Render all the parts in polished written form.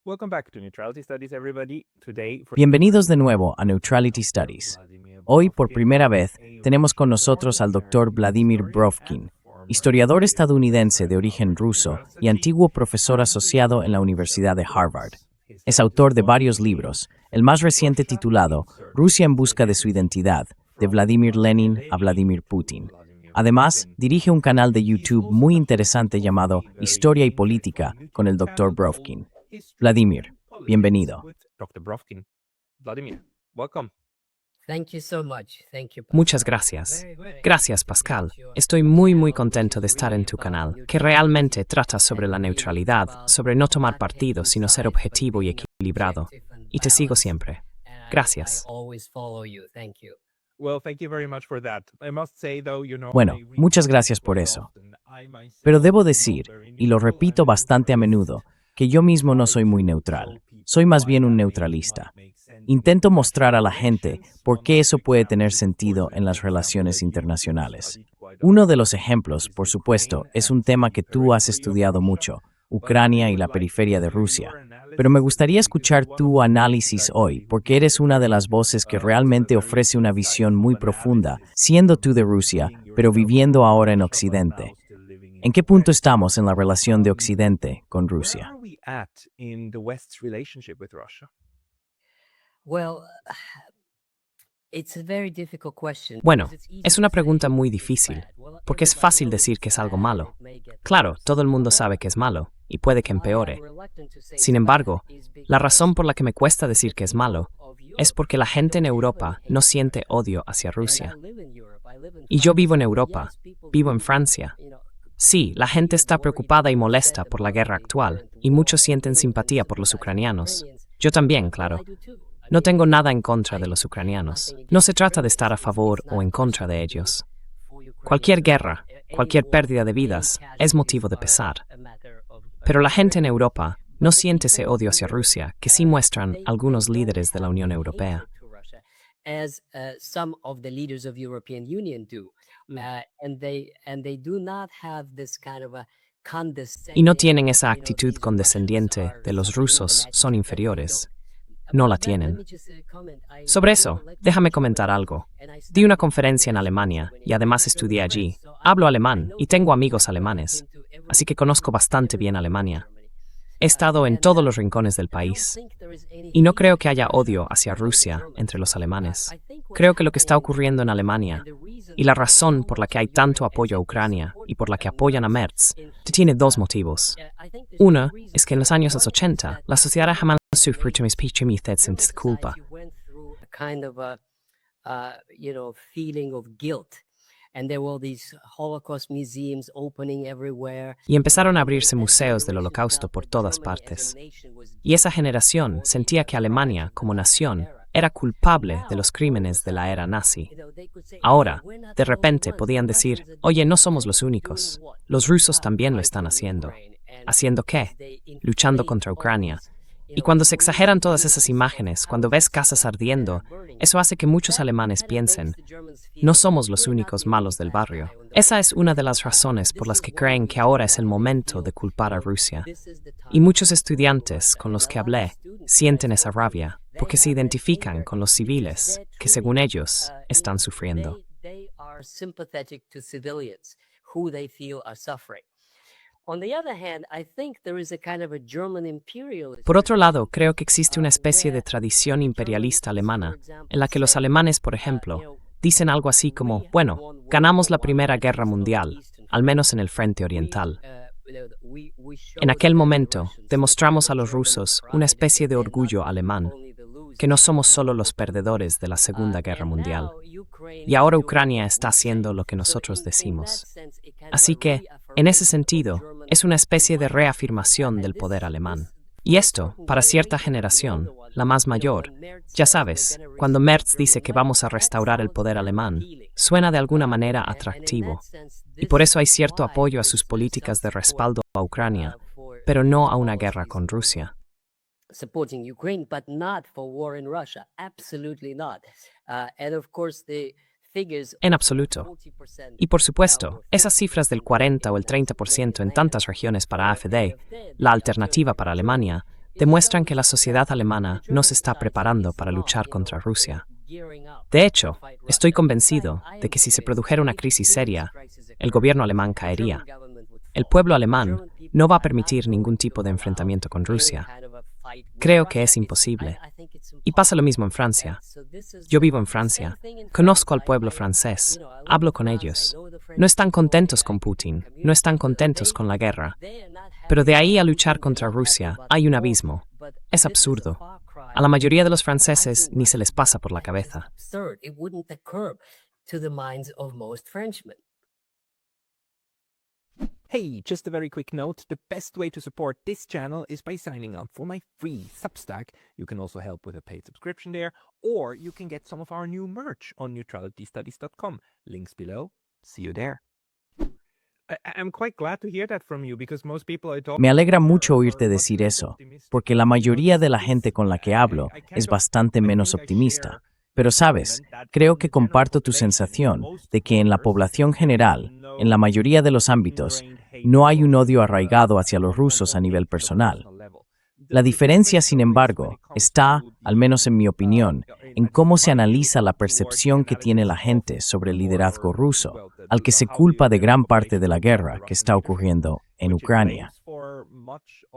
Welcome back to Neutrality Studies, everybody. Today, Bienvenidos de nuevo a Neutrality Studies. Hoy, por primera vez, tenemos con nosotros al Dr. Vladimir Brovkin, historiador estadounidense de origen ruso y antiguo profesor asociado en la Universidad de Harvard. Es autor de varios libros, el más reciente titulado Rusia en busca de su identidad, de Vladimir Lenin a Vladimir Putin. Además, dirige un canal de YouTube muy interesante llamado Historia y Política con el Dr. Brovkin. Vladimir, bienvenido. Dr. Brovkin. Vladimir, welcome. Thank you so much. Thank you. Muchas gracias. Gracias, Pascal. Estoy muy contento de estar en tu canal, que realmente trata sobre la neutralidad, sobre no tomar partido, sino ser objetivo y equilibrado. Y te sigo siempre. Gracias. Well, thank you very much for that. I must say, though, Bueno, muchas gracias por eso. Pero debo decir, y lo repito bastante a menudo, que yo mismo no soy muy neutral. Soy más bien un neutralista. Intento mostrar a la gente por qué eso puede tener sentido en las relaciones internacionales. Uno de los ejemplos, por supuesto, es un tema que tú has estudiado mucho, Ucrania y la periferia de Rusia. Pero me gustaría escuchar tu análisis hoy, porque eres una de las voces que realmente ofrece una visión muy profunda, siendo tú de Rusia, pero viviendo ahora en Occidente. ¿En qué punto estamos en la relación de Occidente con Rusia? Bueno, es una pregunta muy difícil, porque es fácil decir que es algo malo. Claro, todo el mundo sabe que es malo, y puede que empeore. Sin embargo, la razón por la que me cuesta decir que es malo es porque la gente en Europa no siente odio hacia Rusia. Y yo vivo en Europa, vivo en Francia. Sí, la gente está preocupada y molesta por la guerra actual, y muchos sienten simpatía por los ucranianos. Yo también, claro. No tengo nada en contra de los ucranianos. No se trata de estar a favor o en contra de ellos. Cualquier guerra, cualquier pérdida de vidas, es motivo de pesar. Pero la gente en Europa no siente ese odio hacia Rusia que sí muestran algunos líderes de la Unión Europea. Y no tienen esa actitud condescendiente de los rusos son inferiores. No la tienen. Sobre eso, déjame comentar algo. Di una conferencia en Alemania y además estudié allí. Hablo alemán y tengo amigos alemanes, así que conozco bastante bien Alemania. He estado en todos los rincones del país y no creo que haya odio hacia Rusia entre los alemanes. Creo que lo que está ocurriendo en Alemania y la razón por la que hay tanto apoyo a Ucrania y por la que apoyan a Merz tiene dos motivos. Uno es que en los años 80 la sociedad jamás sufrió sin culpa. Y empezaron a abrirse museos del Holocausto por todas partes. Y esa generación sentía que Alemania, como nación, era culpable de los crímenes de la era nazi. Ahora, de repente, podían decir, oye, no somos los únicos. Los rusos también lo están haciendo. ¿Haciendo qué? Luchando contra Ucrania. Y cuando se exageran todas esas imágenes, cuando ves casas ardiendo, eso hace que muchos alemanes piensen, no somos los únicos malos del barrio. Esa es una de las razones por las que creen que ahora es el momento de culpar a Rusia. Y muchos estudiantes con los que hablé sienten esa rabia, porque se identifican con los civiles que, según ellos, están sufriendo. Por otro lado, creo que existe una especie de tradición imperialista alemana, en la que los alemanes, por ejemplo, dicen algo así como, bueno, ganamos la Primera Guerra Mundial, al menos en el frente oriental. En aquel momento, demostramos a los rusos una especie de orgullo alemán, que no somos solo los perdedores de la Segunda Guerra Mundial. Y ahora Ucrania está haciendo lo que nosotros decimos. Así que, en ese sentido, es una especie de reafirmación del poder alemán. Y esto, para cierta generación, la más mayor, ya sabes, cuando Merz dice que vamos a restaurar el poder alemán, suena de alguna manera atractivo. Y por eso hay cierto apoyo a sus políticas de respaldo a Ucrania, pero no a una guerra con Rusia. Supporting Ukraine, but not for war in Russia. Absolutely not. And of course the En absoluto. Y por supuesto, esas cifras del 40 o el 30% en tantas regiones para AfD, la alternativa para Alemania, demuestran que la sociedad alemana no se está preparando para luchar contra Rusia. De hecho, estoy convencido de que si se produjera una crisis seria, el gobierno alemán caería. El pueblo alemán no va a permitir ningún tipo de enfrentamiento con Rusia. Creo que es imposible. Y pasa lo mismo en Francia. Yo vivo en Francia, conozco al pueblo francés, hablo con ellos. No están contentos con Putin, no están contentos con la guerra. Pero de ahí a luchar contra Rusia hay un abismo. Es absurdo. A la mayoría de los franceses ni se les pasa por la cabeza. Hey, just a very quick note. The best way to support this channel is by signing up for my free Substack. You can also help with a paid subscription there, or you can get some of our new merch on neutralitystudies.com. Links below. See you there. I'm quite glad to hear that from you because most people I talk Me alegra mucho oírte decir eso, porque la mayoría de la gente con la que hablo es bastante menos optimista. Pero sabes, creo que comparto tu sensación de que en la población general, en la mayoría de los ámbitos, no hay un odio arraigado hacia los rusos a nivel personal. La diferencia, sin embargo, está, al menos en mi opinión, en cómo se analiza la percepción que tiene la gente sobre el liderazgo ruso, al que se culpa de gran parte de la guerra que está ocurriendo en Ucrania.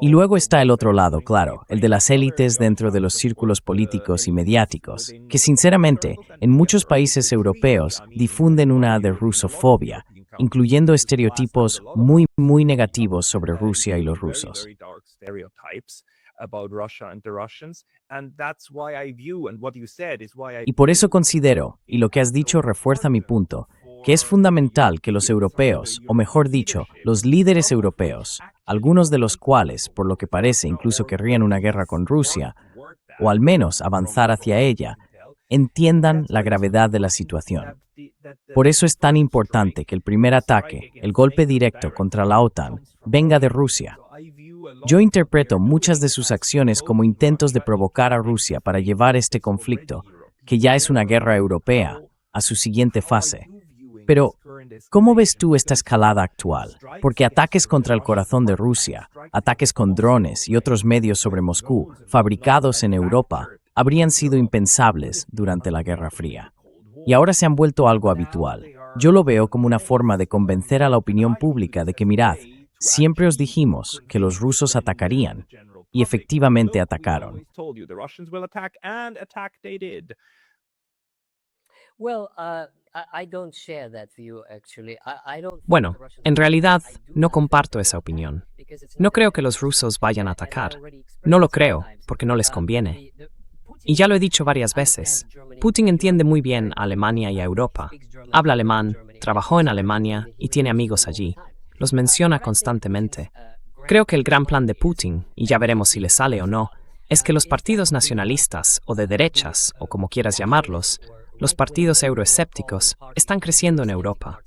Y luego está el otro lado, claro, el de las élites dentro de los círculos políticos y mediáticos, que sinceramente, en muchos países europeos difunden una de rusofobia, incluyendo estereotipos muy negativos sobre Rusia y los rusos. Y por eso considero, y lo que has dicho refuerza mi punto, que es fundamental que los europeos, o mejor dicho, los líderes europeos, algunos de los cuales, por lo que parece, incluso querrían una guerra con Rusia, o al menos avanzar hacia ella, entiendan la gravedad de la situación. Por eso es tan importante que el primer ataque, el golpe directo contra la OTAN, venga de Rusia. Yo interpreto muchas de sus acciones como intentos de provocar a Rusia para llevar este conflicto, que ya es una guerra europea, a su siguiente fase. Pero, ¿cómo ves tú esta escalada actual? Porque ataques contra el corazón de Rusia, ataques con drones y otros medios sobre Moscú, fabricados en Europa, habrían sido impensables durante la Guerra Fría. Y ahora se han vuelto algo habitual. Yo lo veo como una forma de convencer a la opinión pública de que, mirad, siempre os dijimos que los rusos atacarían, y efectivamente atacaron. Bueno, en realidad no comparto esa opinión. No creo que los rusos vayan a atacar. No lo creo, porque no les conviene. Y ya lo he dicho varias veces, Putin entiende muy bien a Alemania y a Europa. Habla alemán, trabajó en Alemania y tiene amigos allí. Los menciona constantemente. Creo que el gran plan de Putin, y ya veremos si le sale o no, es que los partidos nacionalistas o de derechas, o como quieras llamarlos, los partidos euroescépticos, están creciendo en Europa.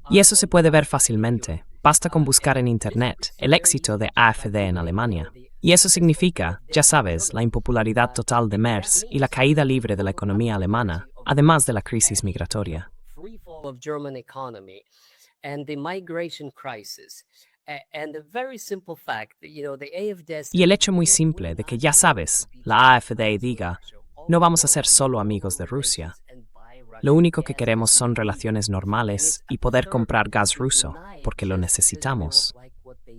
Y eso se puede ver fácilmente. Basta con buscar en Internet el éxito de AfD en Alemania. Y eso significa, ya sabes, la impopularidad total de Merz y la caída libre de la economía alemana, además de la crisis migratoria. Y el hecho muy simple de que, ya sabes, la AfD diga, no vamos a ser solo amigos de Rusia. Lo único que queremos son relaciones normales y poder comprar gas ruso, porque lo necesitamos.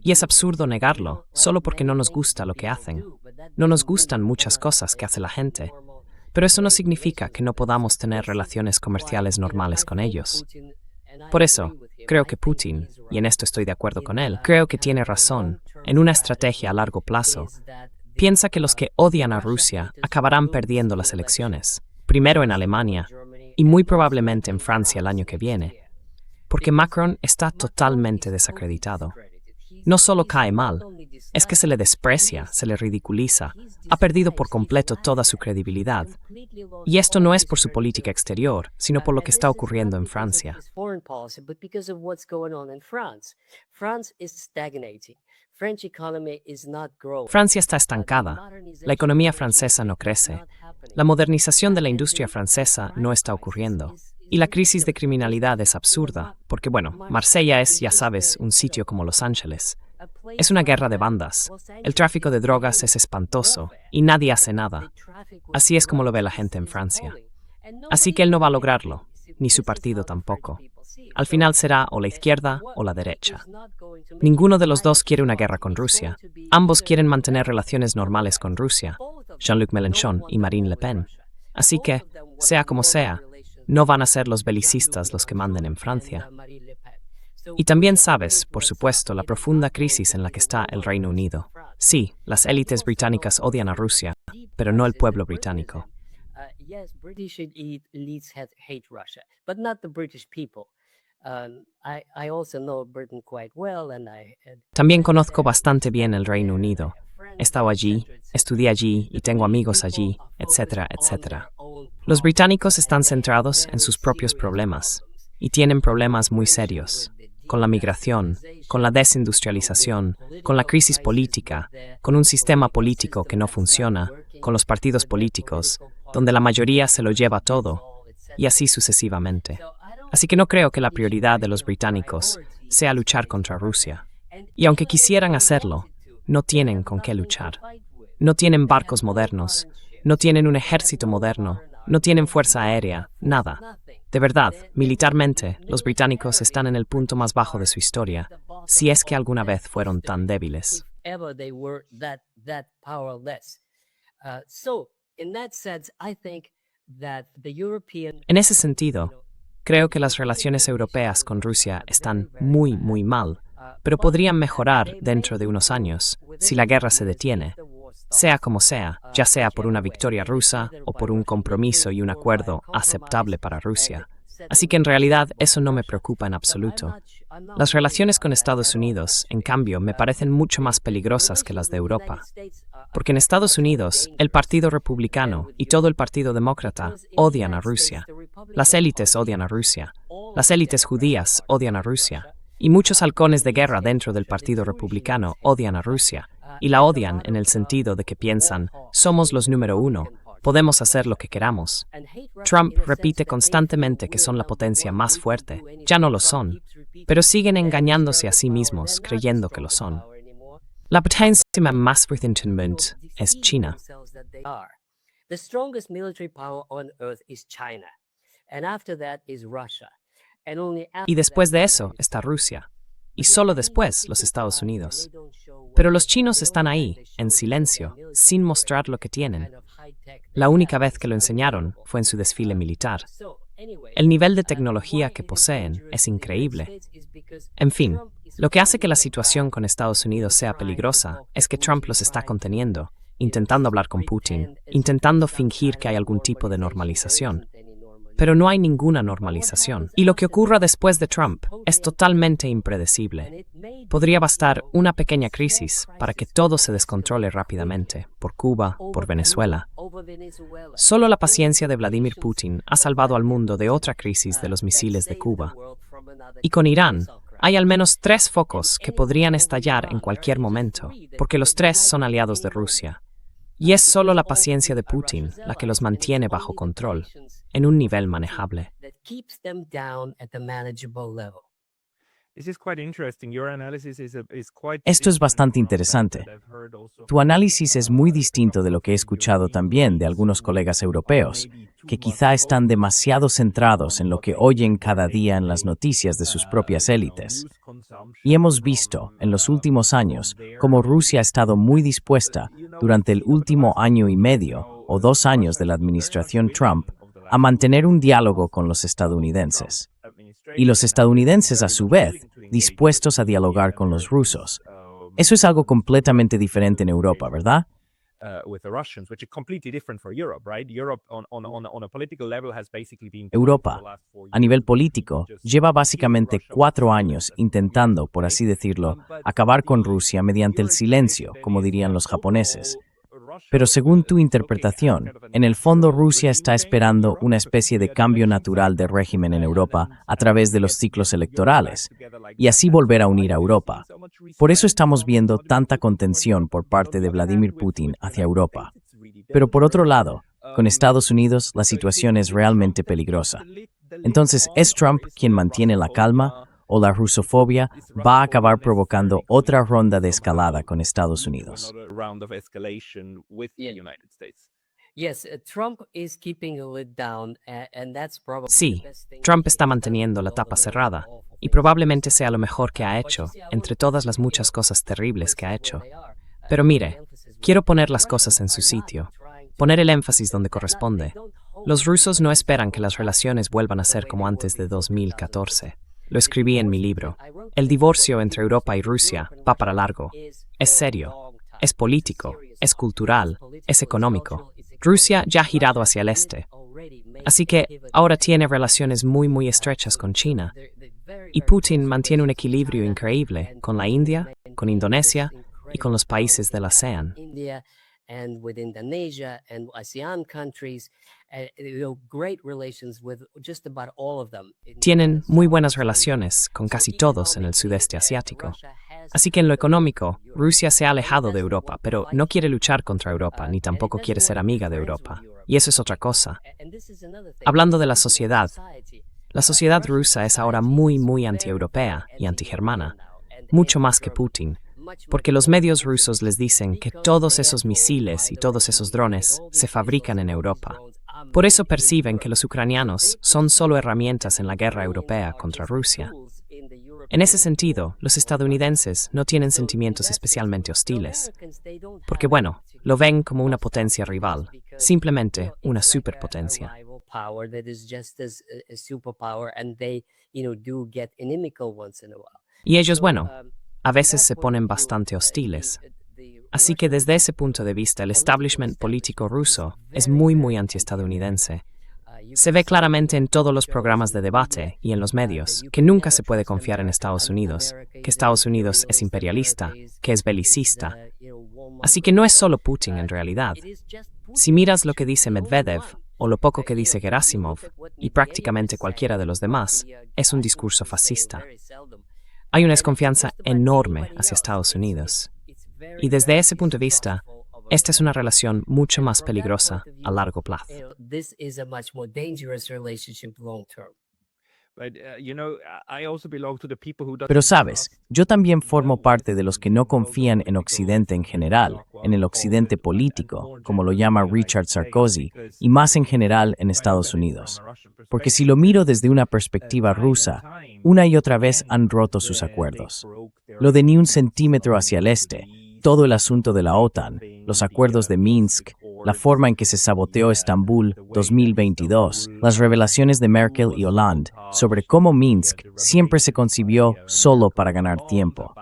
Y es absurdo negarlo, solo porque no nos gusta lo que hacen. No nos gustan muchas cosas que hace la gente, pero eso no significa que no podamos tener relaciones comerciales normales con ellos. Por eso, creo que Putin, y en esto estoy de acuerdo con él, creo que tiene razón, en una estrategia a largo plazo. Piensa que los que odian a Rusia acabarán perdiendo las elecciones, primero en Alemania y muy probablemente en Francia el año que viene, porque Macron está totalmente desacreditado. No solo cae mal, es que se le desprecia, se le ridiculiza, ha perdido por completo toda su credibilidad. Y esto no es por su política exterior, sino por lo que está ocurriendo en Francia. Francia está estancada, la economía francesa no crece, la modernización de la industria francesa no está ocurriendo. Y la crisis de criminalidad es absurda, porque bueno, Marsella es, ya sabes, un sitio como Los Ángeles. Es una guerra de bandas. El tráfico de drogas es espantoso y nadie hace nada. Así es como lo ve la gente en Francia. Así que él no va a lograrlo, ni su partido tampoco. Al final será o la izquierda o la derecha. Ninguno de los dos quiere una guerra con Rusia. Ambos quieren mantener relaciones normales con Rusia, Jean-Luc Mélenchon y Marine Le Pen. Así que, sea como sea, no van a ser los belicistas los que manden en Francia. Y también sabes, por supuesto, la profunda crisis en la que está el Reino Unido. Sí, las élites británicas odian a Rusia, pero no el pueblo británico. Yes, British elites hate Russia, but not the British people. I also know Britain quite well, and También conozco bastante bien el Reino Unido. He estado allí, estudié allí y tengo amigos allí, etcétera, etcétera. Los británicos están centrados en sus propios problemas y tienen problemas muy serios, con la migración, con la desindustrialización, con la crisis política, con un sistema político que no funciona, con los partidos políticos, donde la mayoría se lo lleva todo, y así sucesivamente. Así que no creo que la prioridad de los británicos sea luchar contra Rusia. Y aunque quisieran hacerlo, no tienen con qué luchar. No tienen barcos modernos, no tienen un ejército moderno, no tienen fuerza aérea, nada. De verdad, militarmente, los británicos están en el punto más bajo de su historia, si es que alguna vez fueron tan débiles. En ese sentido, creo que las relaciones europeas con Rusia están muy, muy mal, pero podrían mejorar dentro de unos años, si la guerra se detiene. Sea como sea, ya sea por una victoria rusa o por un compromiso y un acuerdo aceptable para Rusia. Así que en realidad eso no me preocupa en absoluto. Las relaciones con Estados Unidos, en cambio, me parecen mucho más peligrosas que las de Europa. Porque en Estados Unidos, el Partido Republicano y todo el Partido Demócrata odian a Rusia. Las élites odian a Rusia. Las élites judías odian a Rusia. Y muchos halcones de guerra dentro del Partido Republicano odian a Rusia. Y la odian en el sentido de que piensan, somos los número uno, podemos hacer lo que queramos. Trump repite constantemente que son la potencia más fuerte. Ya no lo son, pero siguen engañándose a sí mismos creyendo que lo son. La potencia más fuerte en el mundo es China. The strongest military power on earth is China, and after that is Russia. Y después de eso está Rusia. Y solo después los Estados Unidos. Pero los chinos están ahí, en silencio, sin mostrar lo que tienen. La única vez que lo enseñaron fue en su desfile militar. El nivel de tecnología que poseen es increíble. En fin, lo que hace que la situación con Estados Unidos sea peligrosa es que Trump los está conteniendo, intentando hablar con Putin, intentando fingir que hay algún tipo de normalización. Pero no hay ninguna normalización. Y lo que ocurra después de Trump es totalmente impredecible. Podría bastar una pequeña crisis para que todo se descontrole rápidamente, por Cuba, por Venezuela. Solo la paciencia de Vladimir Putin ha salvado al mundo de otra crisis de los misiles de Cuba. Y con Irán, hay al menos 3 focos que podrían estallar en cualquier momento, porque los 3 son aliados de Rusia. Y es solo la paciencia de Putin la que los mantiene bajo control, en un nivel manejable. Esto es bastante interesante. Tu análisis es muy distinto de lo que he escuchado también de algunos colegas europeos, que quizá están demasiado centrados en lo que oyen cada día en las noticias de sus propias élites. Y hemos visto, en los últimos años, cómo Rusia ha estado muy dispuesta, durante el último año y medio o 2 años de la administración Trump, a mantener un diálogo con los estadounidenses. Y los estadounidenses, a su vez, dispuestos a dialogar con los rusos. Eso es algo completamente diferente en Europa, ¿verdad? Europa, a nivel político, lleva básicamente 4 años intentando, por así decirlo, acabar con Rusia mediante el silencio, como dirían los japoneses. Pero según tu interpretación, en el fondo Rusia está esperando una especie de cambio natural de régimen en Europa a través de los ciclos electorales, y así volver a unir a Europa. Por eso estamos viendo tanta contención por parte de Vladimir Putin hacia Europa. Pero por otro lado, con Estados Unidos la situación es realmente peligrosa. Entonces, ¿es Trump quien mantiene la calma o la rusofobia va a acabar provocando otra ronda de escalada con Estados Unidos. Yes, Trump is keeping the lid down, and that's probably Sí, the best thing Trump he está can manteniendo do, la tapa although cerrada, awful y things probablemente sea lo mejor que ha hecho, entre todas las muchas cosas terribles que ha hecho. Pero mire, quiero poner las cosas en su sitio, poner el énfasis donde corresponde. Los rusos no esperan que las relaciones vuelvan a ser como antes de 2014. Lo escribí en mi libro. El divorcio entre Europa y Rusia va para largo. Es serio, es político, es cultural, es económico. Rusia ya ha girado hacia el este. Así que ahora tiene relaciones muy estrechas con China. Y Putin mantiene un equilibrio increíble con la India, con Indonesia y con los países de la ASEAN. India and with Indonesia and ASEAN countries, great relations with just about all of them. Tienen muy buenas relaciones con casi todos en el sudeste asiático. Así que en lo económico, Rusia se ha alejado de Europa, pero no quiere luchar contra Europa, ni tampoco quiere ser amiga de Europa. Y eso es otra cosa. Hablando de la sociedad rusa es ahora muy antieuropea y antigermana, mucho más que Putin, porque los medios rusos les dicen que todos esos misiles y todos esos drones se fabrican en Europa. Por eso perciben que los ucranianos son solo herramientas en la guerra europea contra Rusia. En ese sentido, los estadounidenses no tienen sentimientos especialmente hostiles, porque bueno, lo ven como una potencia rival, simplemente una superpotencia. Y ellos, bueno, a veces se ponen bastante hostiles. Así que desde ese punto de vista, el establishment político ruso es muy antiestadounidense. Se ve claramente en todos los programas de debate y en los medios que nunca se puede confiar en Estados Unidos, que Estados Unidos es imperialista, que es belicista. Así que no es solo Putin en realidad. Si miras lo que dice Medvedev o lo poco que dice Gerasimov y prácticamente cualquiera de los demás, es un discurso fascista. Hay una desconfianza enorme hacia Estados Unidos. Y desde ese punto de vista, esta es una relación mucho más peligrosa a largo plazo. Pero sabes, yo también formo parte de los que no confían en Occidente en general, en el Occidente político, como lo llama Richard Sarkozy, y más en general en Estados Unidos. Porque si lo miro desde una perspectiva rusa, una y otra vez han roto sus acuerdos. Lo de ni un centímetro hacia el este, todo el asunto de la OTAN, los acuerdos de Minsk, la forma en que se saboteó Estambul 2022, las revelaciones de Merkel y Hollande sobre cómo Minsk siempre se concibió solo para ganar tiempo.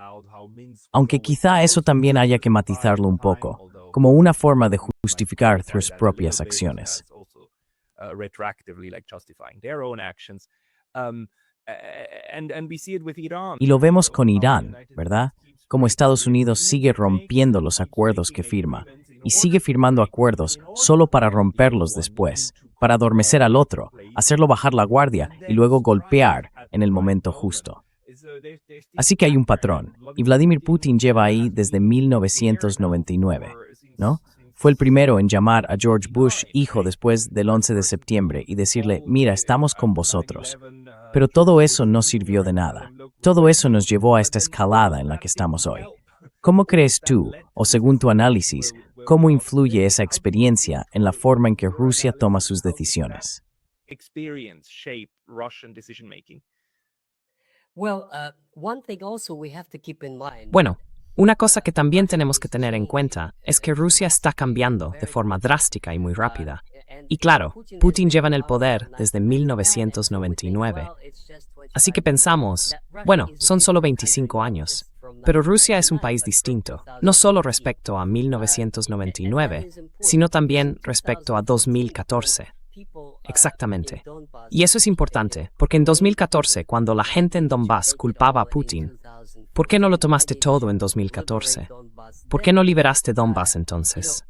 Aunque quizá eso también haya que matizarlo un poco, como una forma de justificar sus propias acciones. Y lo vemos con Irán, ¿verdad? Como Estados Unidos sigue rompiendo los acuerdos que firma, y sigue firmando acuerdos solo para romperlos después, para adormecer al otro, hacerlo bajar la guardia y luego golpear en el momento justo. Así que hay un patrón, y Vladimir Putin lleva ahí desde 1999, ¿no? Fue el primero en llamar a George Bush hijo después del 11 de septiembre y decirle, mira, estamos con vosotros. Pero todo eso no sirvió de nada. Todo eso nos llevó a esta escalada en la que estamos hoy. ¿Cómo crees tú, o según tu análisis, cómo influye esa experiencia en la forma en que Rusia toma sus decisiones? Bueno, una cosa que también tenemos que tener en cuenta es que Rusia está cambiando de forma drástica y muy rápida. Y claro, Putin lleva en el poder desde 1999. Así que pensamos, bueno, son solo 25 años. Pero Rusia es un país distinto, no solo respecto a 1999, sino también respecto a 2014. Exactamente. Y eso es importante, porque en 2014, cuando la gente en Donbass culpaba a Putin, ¿por qué no lo tomaste todo en 2014? ¿Por qué no liberaste Donbass entonces?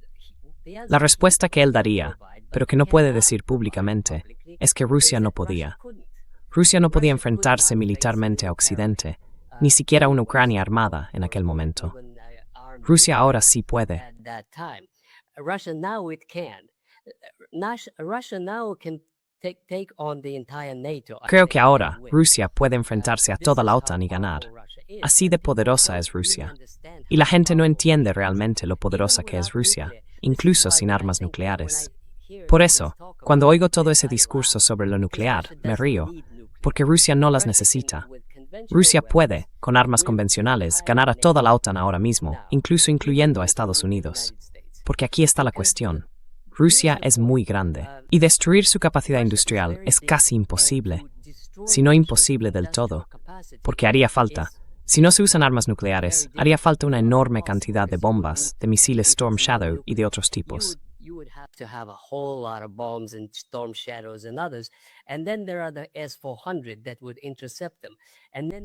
La respuesta que él daría, pero que no puede decir públicamente, es que Rusia no podía. Rusia no podía enfrentarse militarmente a Occidente, ni siquiera una Ucrania armada en aquel momento. Rusia ahora sí puede. Russia now can Creo que ahora Rusia puede enfrentarse a toda la OTAN y ganar. Así de poderosa es Rusia. Y la gente no entiende realmente lo poderosa que es Rusia, incluso sin armas nucleares. Por eso, cuando oigo todo ese discurso sobre lo nuclear, me río, porque Rusia no las necesita. Rusia puede, con armas convencionales, ganar a toda la OTAN ahora mismo, incluso incluyendo a Estados Unidos. Porque aquí está la cuestión. Rusia es muy grande, y destruir su capacidad industrial es casi imposible, si no imposible del todo, porque haría falta, si no se usan armas nucleares, haría falta una enorme cantidad de bombas, de misiles Storm Shadow y de otros tipos.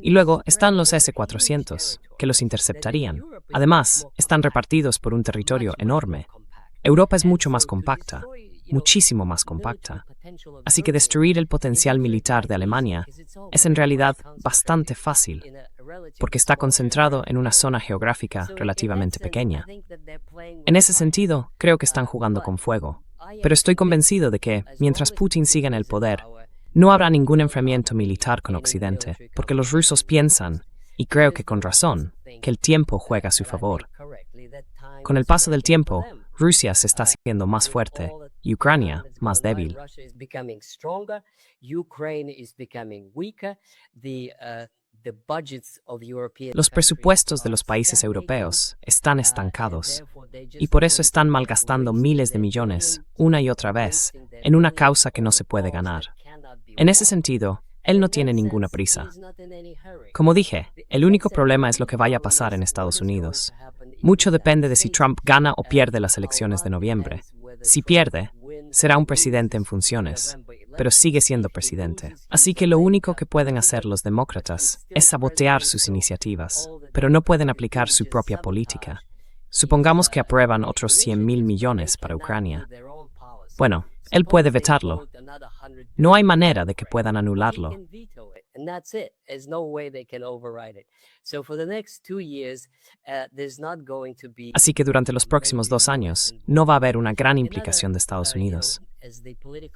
Y luego están los S-400, que los interceptarían. Además, están repartidos por un territorio enorme. Europa es mucho más compacta, muchísimo más compacta. Así que destruir el potencial militar de Alemania es en realidad bastante fácil, porque está concentrado en una zona geográfica relativamente pequeña. En ese sentido, creo que están jugando con fuego. Pero estoy convencido de que, mientras Putin siga en el poder, no habrá ningún enfrentamiento militar con Occidente, porque los rusos piensan, y creo que con razón, que el tiempo juega a su favor. Con el paso del tiempo, Rusia se está haciendo más fuerte y Ucrania más débil. Los presupuestos de los países europeos están estancados y por eso están malgastando miles de millones una y otra vez en una causa que no se puede ganar. En ese sentido, él no tiene ninguna prisa. Como dije, el único problema es lo que vaya a pasar en Estados Unidos. Mucho depende de si Trump gana o pierde las elecciones de noviembre. Si pierde, será un presidente en funciones, pero sigue siendo presidente. Así que lo único que pueden hacer los demócratas es sabotear sus iniciativas, pero no pueden aplicar su propia política. Supongamos que aprueban otros 100.000 millones para Ucrania. Bueno, él puede vetarlo. No hay manera de que puedan anularlo. Así que durante los próximos 2 años no va a haber una gran implicación de Estados Unidos.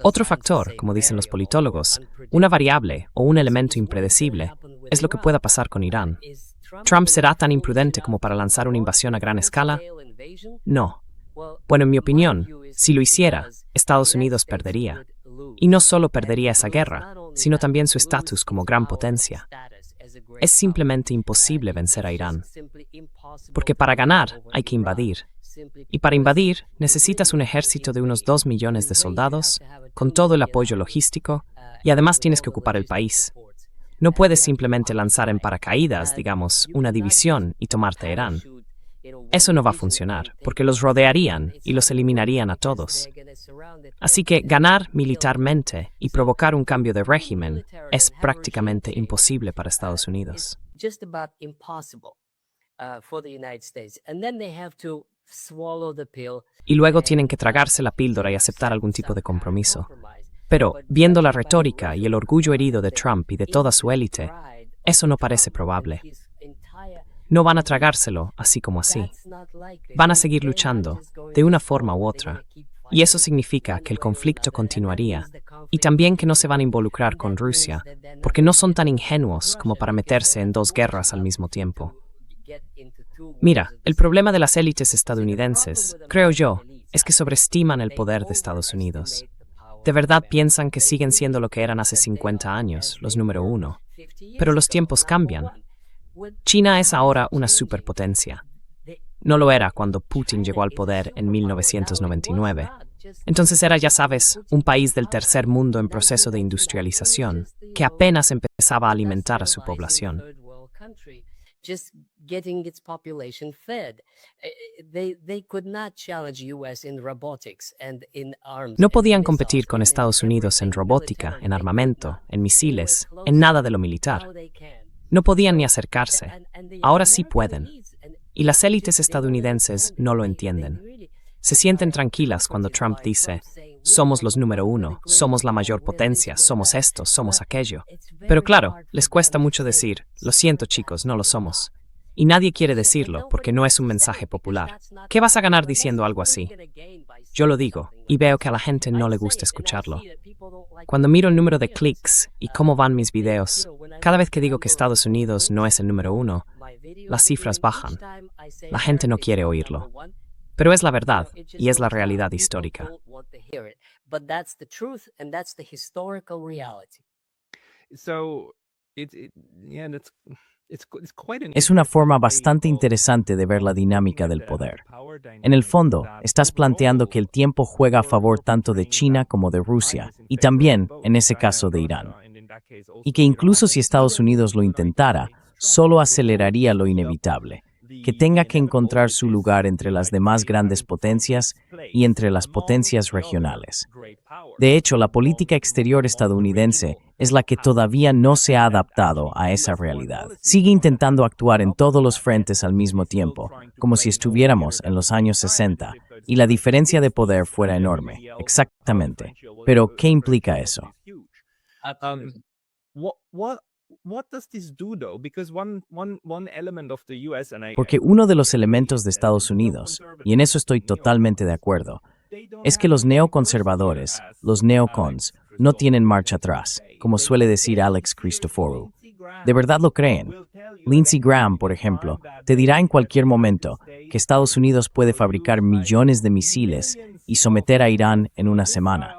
Otro factor, como dicen los politólogos, una variable o un elemento impredecible, es lo que pueda pasar con Irán. ¿Trump será tan imprudente como para lanzar una invasión a gran escala? No. Bueno, en mi opinión, si lo hiciera, Estados Unidos perdería. Y no solo perdería esa guerra, sino también su estatus como gran potencia. Es simplemente imposible vencer a Irán. Porque para ganar hay que invadir. Y para invadir necesitas un ejército de unos 2 millones de soldados, con todo el apoyo logístico, y además tienes que ocupar el país. No puedes simplemente lanzar en paracaídas, digamos, una división y tomar Teherán. Eso no va a funcionar, porque los rodearían y los eliminarían a todos. Así que ganar militarmente y provocar un cambio de régimen es prácticamente imposible para Estados Unidos. Y luego tienen que tragarse la píldora y aceptar algún tipo de compromiso. Pero, viendo la retórica y el orgullo herido de Trump y de toda su élite, eso no parece probable. No van a tragárselo así como así. Van a seguir luchando, de una forma u otra. Y eso significa que el conflicto continuaría, y también que no se van a involucrar con Rusia, porque no son tan ingenuos como para meterse en 2 guerras al mismo tiempo. Mira, el problema de las élites estadounidenses, creo yo, es que sobreestiman el poder de Estados Unidos. De verdad piensan que siguen siendo lo que eran hace 50 años, los número 1. Pero los tiempos cambian. China es ahora una superpotencia. No lo era cuando Putin llegó al poder en 1999. Entonces era, ya sabes, un país del tercer mundo en proceso de industrialización, que apenas empezaba a alimentar a su población. No podían competir con Estados Unidos en robótica, en armamento, en misiles, en nada de lo militar. No podían ni acercarse. Ahora sí pueden. Y las élites estadounidenses no lo entienden. Se sienten tranquilas cuando Trump dice, somos los número 1, somos la mayor potencia, somos esto, somos aquello. Pero claro, les cuesta mucho decir, lo siento chicos, no lo somos. Y nadie quiere decirlo porque no es un mensaje popular. ¿Qué vas a ganar diciendo algo así? Yo lo digo y veo que a la gente no le gusta escucharlo. Cuando miro el número de clics y cómo van mis videos, cada vez que digo que Estados Unidos no es el número 1, las cifras bajan. La gente no quiere oírlo. Pero es la verdad y es la realidad histórica. Es una forma bastante interesante de ver la dinámica del poder. En el fondo, estás planteando que el tiempo juega a favor tanto de China como de Rusia, y también, en ese caso, de Irán. Y que incluso si Estados Unidos lo intentara, solo aceleraría lo inevitable, que tenga que encontrar su lugar entre las demás grandes potencias y entre las potencias regionales. De hecho, la política exterior estadounidense es la que todavía no se ha adaptado a esa realidad. Sigue intentando actuar en todos los frentes al mismo tiempo, como si estuviéramos en los años 60, y la diferencia de poder fuera enorme. Exactamente. Pero, ¿qué implica eso? Porque uno de los elementos de Estados Unidos, y en eso estoy totalmente de acuerdo, es que los neoconservadores, los neocons, no tienen marcha atrás, como suele decir Alex Christoforou. ¿De verdad lo creen? Lindsey Graham, por ejemplo, te dirá en cualquier momento que Estados Unidos puede fabricar millones de misiles y someter a Irán en una semana.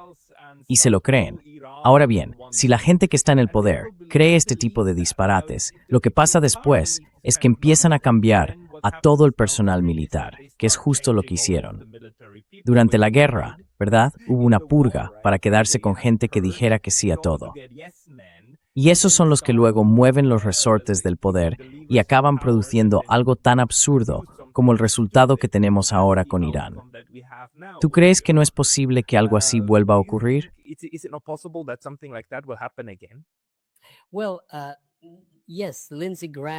Y se lo creen. Ahora bien, si la gente que está en el poder cree este tipo de disparates, lo que pasa después es que empiezan a cambiar a todo el personal militar, que es justo lo que hicieron. Durante la guerra, ¿verdad? Hubo una purga para quedarse con gente que dijera que sí a todo. Y esos son los que luego mueven los resortes del poder y acaban produciendo algo tan absurdo como el resultado que tenemos ahora con Irán. ¿Tú crees que no es posible que algo así vuelva a ocurrir?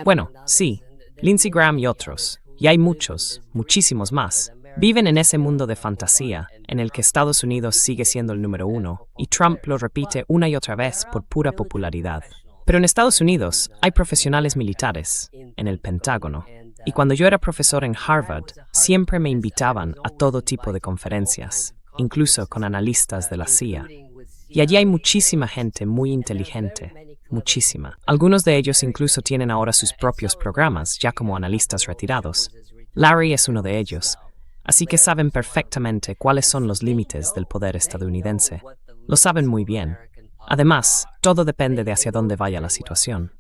Bueno, sí, Lindsey Graham y otros, y hay muchos, muchísimos más, viven en ese mundo de fantasía en el que Estados Unidos sigue siendo el número 1 y Trump lo repite una y otra vez por pura popularidad. Pero en Estados Unidos hay profesionales militares, en el Pentágono, y cuando yo era profesor en Harvard, siempre me invitaban a todo tipo de conferencias, incluso con analistas de la CIA. Y allí hay muchísima gente muy inteligente, muchísima. Algunos de ellos incluso tienen ahora sus propios programas, ya como analistas retirados. Larry es uno de ellos. Así que saben perfectamente cuáles son los límites del poder estadounidense. Lo saben muy bien. Además, todo depende de hacia dónde vaya la situación.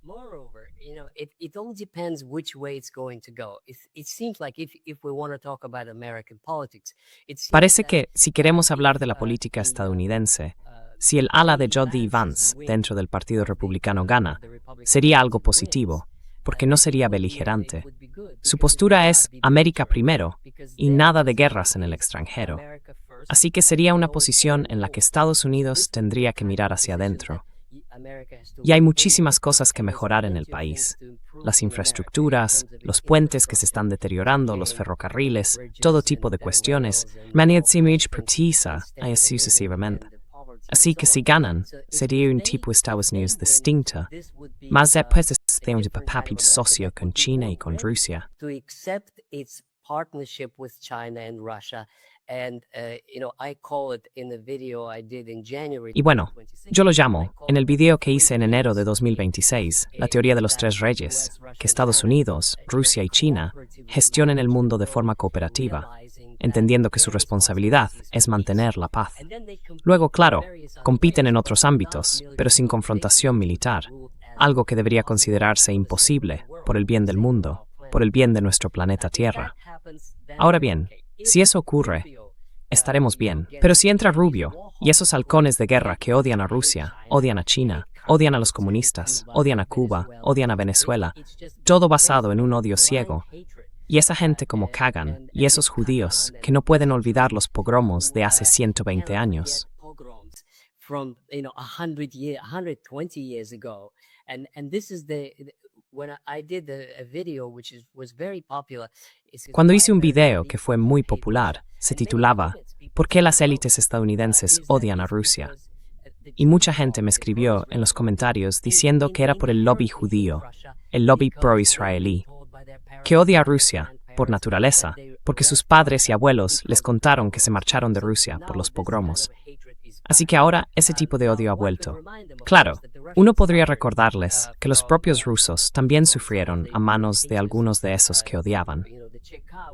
It all depends which way it's going to go. It seems like if we want to talk about American politics, Parece que, si queremos hablar de la política estadounidense, si el ala de J.D. Vance dentro del Partido Republicano gana, sería algo positivo, porque no sería beligerante. Su postura es América primero y nada de guerras en el extranjero. Así que sería una posición en la que Estados Unidos tendría que mirar hacia adentro. Y hay muchísimas cosas que mejorar en el país. Las infraestructuras, los puentes que se están deteriorando, los ferrocarriles, todo tipo de cuestiones. Y así sucesivamente. Así que si ganan, sería un tipo de Estados Unidos distinto, más después de un papel socio con China y con Rusia. Y bueno, yo lo llamo, en el video que hice en enero de 2026, la teoría de los tres reyes, que Estados Unidos, Rusia y China gestionen el mundo de forma cooperativa, entendiendo que su responsabilidad es mantener la paz. Luego, claro, compiten en otros ámbitos, pero sin confrontación militar, algo que debería considerarse imposible por el bien del mundo, por el bien de nuestro planeta Tierra. Ahora bien, si eso ocurre, estaremos bien. Pero si entra Rubio, y esos halcones de guerra que odian a Rusia, odian a China, odian a los comunistas, odian a Cuba, odian a Venezuela, todo basado en un odio ciego, y esa gente como Kagan, y esos judíos que no pueden olvidar los pogromos de hace 120 años. Cuando hice un video que fue muy popular, se titulaba ¿Por qué las élites estadounidenses odian a Rusia? Y mucha gente me escribió en los comentarios diciendo que era por el lobby judío, el lobby pro-israelí, que odia a Rusia, por naturaleza, porque sus padres y abuelos les contaron que se marcharon de Rusia por los pogromos. Así que ahora ese tipo de odio ha vuelto. Claro, uno podría recordarles que los propios rusos también sufrieron a manos de algunos de esos que odiaban.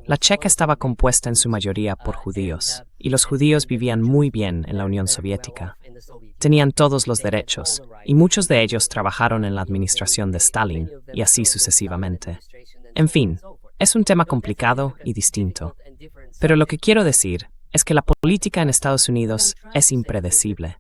La Checa estaba compuesta en su mayoría por judíos, y los judíos vivían muy bien en la Unión Soviética. Tenían todos los derechos, y muchos de ellos trabajaron en la administración de Stalin, y así sucesivamente. En fin, es un tema complicado y distinto. Pero lo que quiero decir es que la política en Estados Unidos es impredecible.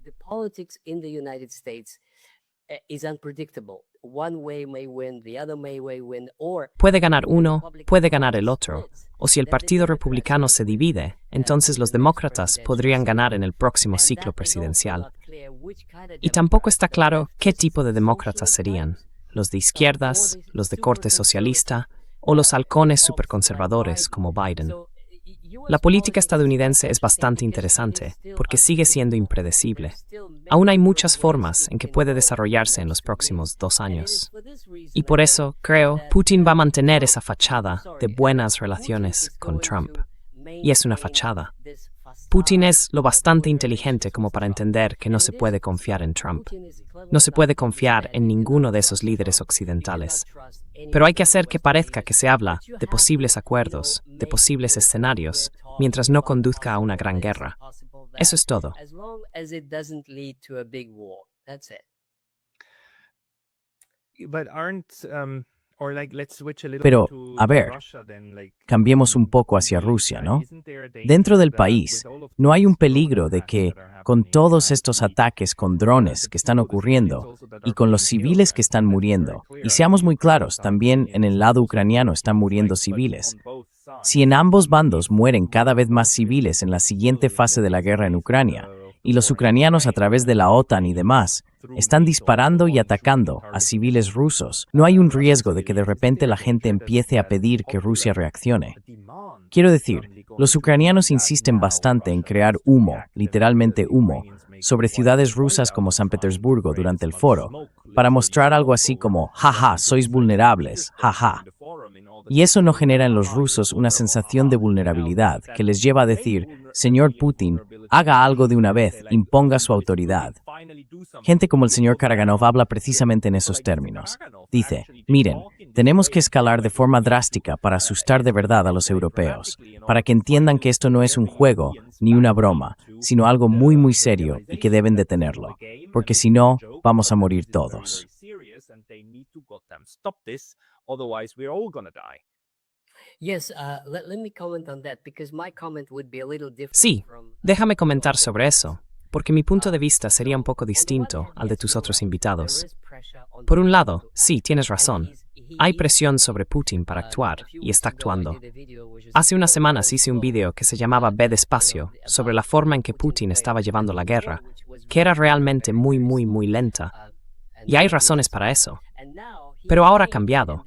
Puede ganar uno, puede ganar el otro, o si el Partido Republicano se divide, entonces los demócratas podrían ganar en el próximo ciclo presidencial. Y tampoco está claro qué tipo de demócratas serían, los de izquierdas, los de corte socialista, o los halcones superconservadores como Biden. La política estadounidense es bastante interesante porque sigue siendo impredecible. Aún hay muchas formas en que puede desarrollarse en los próximos 2 años. Y por eso, creo, Putin va a mantener esa fachada de buenas relaciones con Trump. Y es una fachada. Putin es lo bastante inteligente como para entender que no se puede confiar en Trump. No se puede confiar en ninguno de esos líderes occidentales. Pero hay que hacer que parezca que se habla de posibles acuerdos, de posibles escenarios, mientras no conduzca a una gran guerra. Eso es todo. Pero, a ver, cambiemos un poco hacia Rusia, ¿no? Dentro del país, ¿no hay un peligro de que, con todos estos ataques con drones que están ocurriendo y con los civiles que están muriendo, y seamos muy claros, también en el lado ucraniano están muriendo civiles, si en ambos bandos mueren cada vez más civiles en la siguiente fase de la guerra en Ucrania, y los ucranianos a través de la OTAN y demás están disparando y atacando a civiles rusos, ¿no hay un riesgo de que de repente la gente empiece a pedir que Rusia reaccione? Quiero decir, los ucranianos insisten bastante en crear humo, literalmente humo, sobre ciudades rusas como San Petersburgo durante el foro, para mostrar algo así como, jaja, sois vulnerables, jaja. Y eso no genera en los rusos una sensación de vulnerabilidad que les lleva a decir, señor Putin, haga algo de una vez, imponga su autoridad. Gente como el señor Karaganov habla precisamente en esos términos. Dice, miren, tenemos que escalar de forma drástica para asustar de verdad a los europeos, para que entiendan que esto no es un juego ni una broma, sino algo muy muy serio y que deben detenerlo, porque si no, vamos a morir todos. Sí, déjame comentar sobre eso, porque mi punto de vista sería un poco distinto al de tus otros invitados. Por un lado, sí, tienes razón. Hay presión sobre Putin para actuar, y está actuando. Hace unas semanas hice un vídeo que se llamaba Ve despacio, sobre la forma en que Putin estaba llevando la guerra, que era realmente muy, muy, muy lenta. Y hay razones para eso. Pero ahora ha cambiado.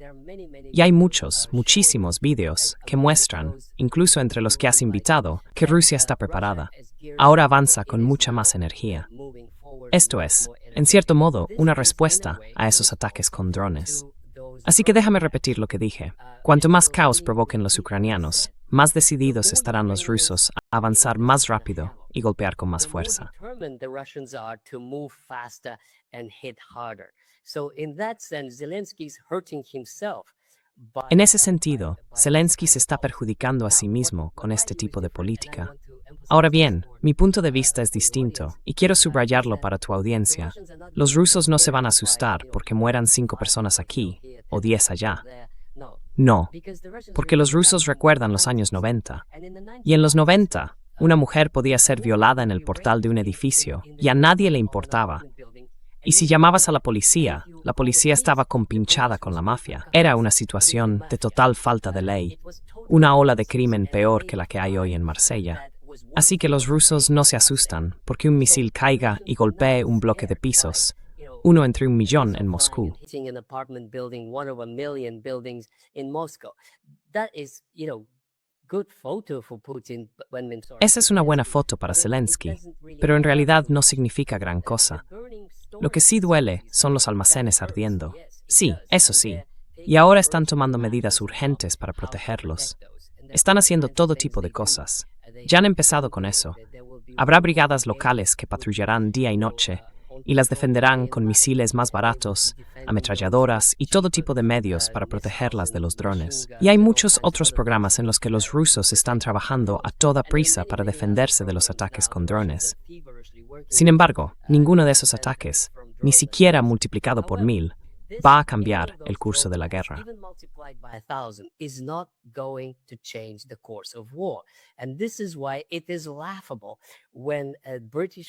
Y hay muchísimos vídeos que muestran, incluso entre los que has invitado, que Rusia está preparada. Ahora avanza con mucha más energía. Esto es, en cierto modo, una respuesta a esos ataques con drones. Así que déjame repetir lo que dije. Cuanto más caos provoquen los ucranianos, más decididos estarán los rusos a avanzar más rápido y golpear con más fuerza. En ese sentido, Zelensky se está perjudicando a sí mismo con este tipo de política. Ahora bien, mi punto de vista es distinto, y quiero subrayarlo para tu audiencia. Los rusos no se van a asustar porque mueran 5 personas aquí, o 10 allá. No, porque los rusos recuerdan los años 90. Y en los 90, una mujer podía ser violada en el portal de un edificio, y a nadie le importaba. Y si llamabas a la policía estaba compinchada con la mafia. Era una situación de total falta de ley, una ola de crimen peor que la que hay hoy en Marsella. Así que los rusos no se asustan porque un misil caiga y golpee un bloque de pisos, uno entre 1 millón en Moscú. Esa es una buena foto para Zelensky, pero en realidad no significa gran cosa. Lo que sí duele son los almacenes ardiendo. Sí, eso sí. y ahora están tomando medidas urgentes para protegerlos. Están haciendo todo tipo de cosas. Ya han empezado con eso. Habrá brigadas locales que patrullarán día y noche y las defenderán con misiles más baratos, ametralladoras y todo tipo de medios para protegerlas de los drones. Y hay muchos otros programas en los que los rusos están trabajando a toda prisa para defenderse de los ataques con drones. Sin embargo, ninguno de esos ataques, ni siquiera multiplicado por 1000, va a cambiar el curso de la guerra.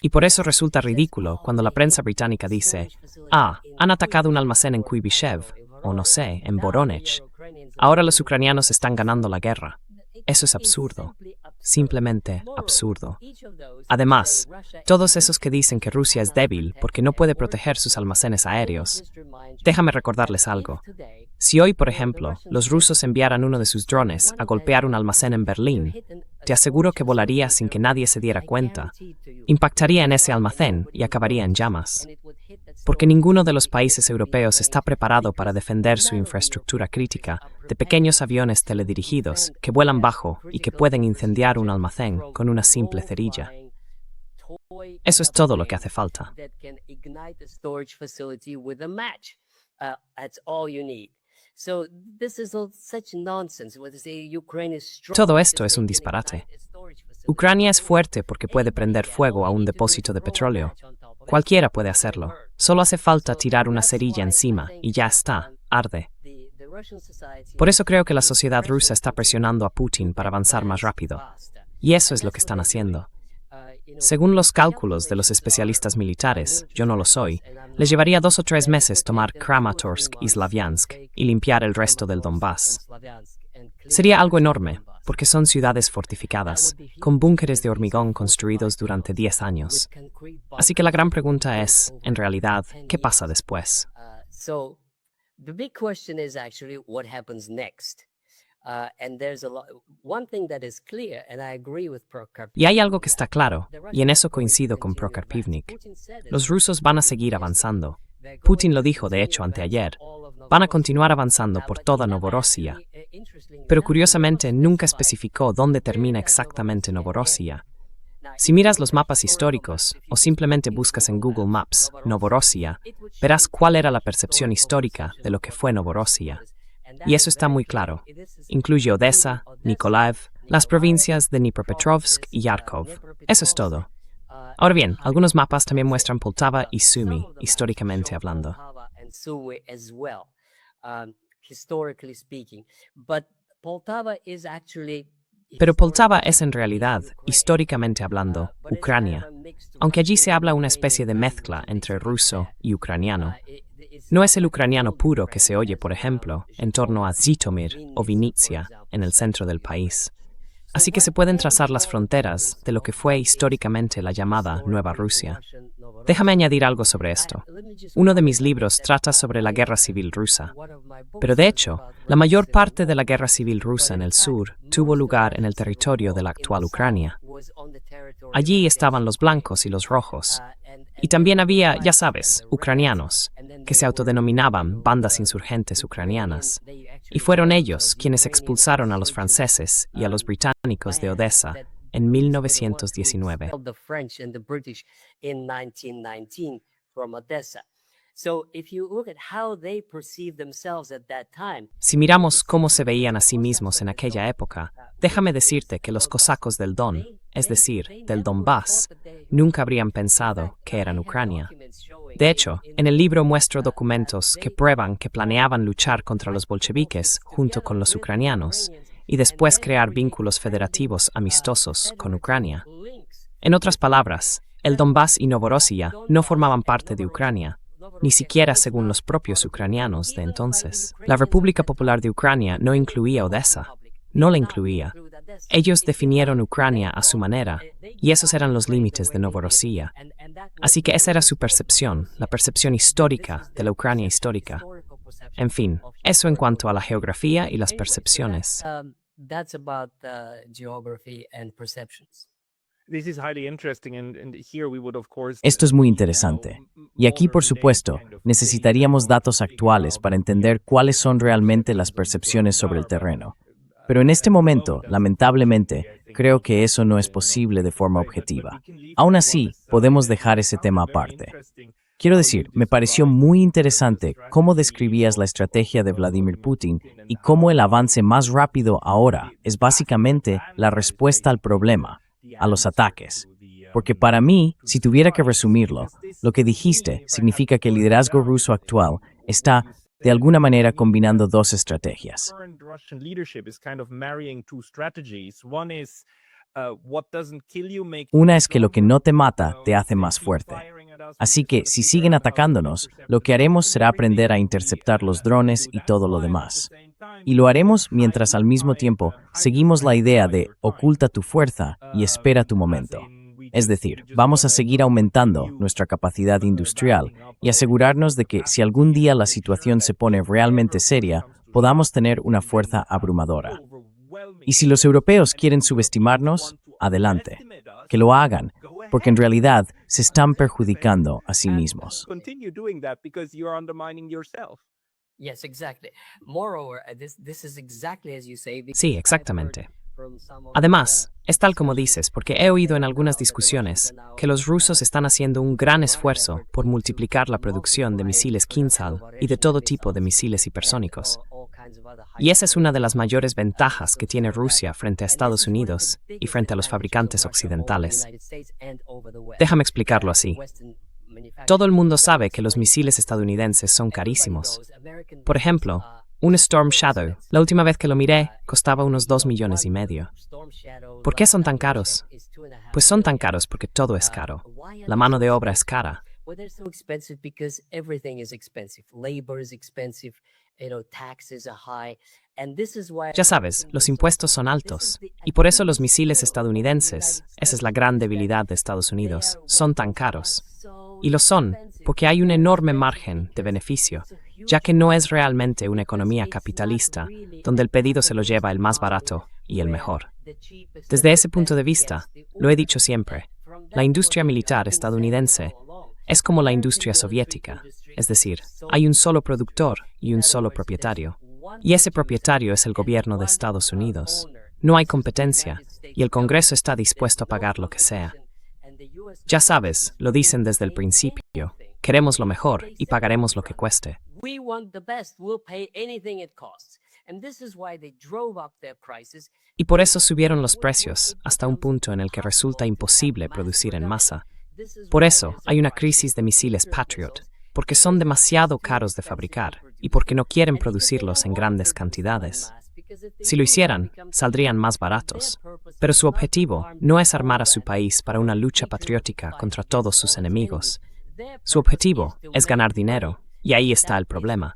Y por eso resulta ridículo cuando la prensa británica dice, han atacado un almacén en Kuibyshev, o no sé, en Voronezh. Ahora los ucranianos están ganando la guerra. Eso es absurdo. Simplemente absurdo. Además, todos esos que dicen que Rusia es débil porque no puede proteger sus almacenes aéreos, déjame recordarles algo. Si hoy, por ejemplo, los rusos enviaran uno de sus drones a golpear un almacén en Berlín, te aseguro que volaría sin que nadie se diera cuenta, impactaría en ese almacén y acabaría en llamas. Porque ninguno de los países europeos está preparado para defender su infraestructura crítica de pequeños aviones teledirigidos que vuelan bajo y que pueden incendiar un almacén con una simple cerilla. Eso es todo lo que hace falta. Todo esto es un disparate. Ucrania es fuerte porque puede prender fuego a un depósito de petróleo. Cualquiera puede hacerlo. Solo hace falta tirar una cerilla encima y ya está, arde. Por eso creo que la sociedad rusa está presionando a Putin para avanzar más rápido. Y eso es lo que están haciendo. Según los cálculos de los especialistas militares, yo no lo soy, les llevaría 2 o 3 meses tomar Kramatorsk y Slavyansk y limpiar el resto del Donbass. Sería algo enorme, porque son ciudades fortificadas, con búnkeres de hormigón construidos durante 10 años. Así que la gran pregunta es, en realidad, ¿qué pasa después? Y hay algo que está claro, y en eso coincido con Prokarpivnik. Los rusos van a seguir avanzando. Putin lo dijo, de hecho, anteayer. Van a continuar avanzando por toda Novorossiya. Pero curiosamente nunca especificó dónde termina exactamente Novorossiya. Si miras los mapas históricos o simplemente buscas en Google Maps Novorossiya, verás cuál era la percepción histórica de lo que fue Novorossiya. Y eso está muy claro. Incluye Odessa, Nikolaev, las provincias de Dnipropetrovsk y Yarkov. Eso es todo. Ahora bien, algunos mapas también muestran Poltava y Sumy, históricamente hablando. Pero Poltava es en realidad, históricamente hablando, Ucrania, aunque allí se habla una especie de mezcla entre ruso y ucraniano. No es el ucraniano puro que se oye, por ejemplo, en torno a Zhytomyr o Vinnytsia, en el centro del país. Así que se pueden trazar las fronteras de lo que fue históricamente la llamada Nueva Rusia. Déjame añadir algo sobre esto. Uno de mis libros trata sobre la guerra civil rusa. Pero de hecho, la mayor parte de la guerra civil rusa en el sur tuvo lugar en el territorio de la actual Ucrania. Allí estaban los blancos y los rojos. Y también había, ya sabes, ucranianos, que se autodenominaban bandas insurgentes ucranianas. Y fueron ellos quienes expulsaron a los franceses y a los británicos de Odessa en 1919. Si miramos cómo se veían a sí mismos en aquella época, déjame decirte que los cosacos del Don, es decir, del Donbass, nunca habrían pensado que eran Ucrania. De hecho, en el libro muestro documentos que prueban que planeaban luchar contra los bolcheviques junto con los ucranianos y después crear vínculos federativos amistosos con Ucrania. En otras palabras, el Donbass y Novorossiya no formaban parte de Ucrania, ni siquiera según los propios ucranianos de entonces. La República Popular de Ucrania no incluía Odessa, no la incluía. Ellos definieron Ucrania a su manera, y esos eran los límites de Novorossiya. Así que esa era su percepción, la percepción histórica de la Ucrania histórica. En fin, eso en cuanto a la geografía y las percepciones. Esto es muy interesante. Y aquí, por supuesto, necesitaríamos datos actuales para entender cuáles son realmente las percepciones sobre el terreno. Pero en este momento, lamentablemente, creo que eso no es posible de forma objetiva. Aún así, podemos dejar ese tema aparte. Quiero decir, me pareció muy interesante cómo describías la estrategia de Vladimir Putin y cómo el avance más rápido ahora es básicamente la respuesta al problema, a los ataques. Porque para mí, si tuviera que resumirlo, lo que dijiste significa que el liderazgo ruso actual está, de alguna manera, combinando dos estrategias. Una es que lo que no te mata te hace más fuerte. Así que, si siguen atacándonos, lo que haremos será aprender a interceptar los drones y todo lo demás. Y lo haremos mientras al mismo tiempo seguimos la idea de oculta tu fuerza y espera tu momento. Es decir, vamos a seguir aumentando nuestra capacidad industrial y asegurarnos de que si algún día la situación se pone realmente seria, podamos tener una fuerza abrumadora. Y si los europeos quieren subestimarnos, adelante, que lo hagan, porque en realidad se están perjudicando a sí mismos. Sí, exactamente. Además, es tal como dices, porque he oído en algunas discusiones que los rusos están haciendo un gran esfuerzo por multiplicar la producción de misiles Kinzhal y de todo tipo de misiles hipersónicos. Y esa es una de las mayores ventajas que tiene Rusia frente a Estados Unidos y frente a los fabricantes occidentales. Déjame explicarlo así. Todo el mundo sabe que los misiles estadounidenses son carísimos. Por ejemplo, un Storm Shadow, la última vez que lo miré, costaba unos 2,5 millones. ¿Por qué son tan caros? Pues son tan caros porque todo es caro. La mano de obra es cara. Ya sabes, los impuestos son altos. Y por eso los misiles estadounidenses, esa es la gran debilidad de Estados Unidos, son tan caros. Y lo son, porque hay un enorme margen de beneficio, ya que no es realmente una economía capitalista, donde el pedido se lo lleva el más barato y el mejor. Desde ese punto de vista, lo he dicho siempre, la industria militar estadounidense es como la industria soviética, es decir, hay un solo productor y un solo propietario. Y ese propietario es el gobierno de Estados Unidos. No hay competencia, y el Congreso está dispuesto a pagar lo que sea. Ya sabes, lo dicen desde el principio, queremos lo mejor y pagaremos lo que cueste. Y por eso subieron los precios hasta un punto en el que resulta imposible producir en masa. Por eso hay una crisis de misiles Patriot, porque son demasiado caros de fabricar y porque no quieren producirlos en grandes cantidades. Si lo hicieran, saldrían más baratos. Pero su objetivo no es armar a su país para una lucha patriótica contra todos sus enemigos. Su objetivo es ganar dinero, y ahí está el problema.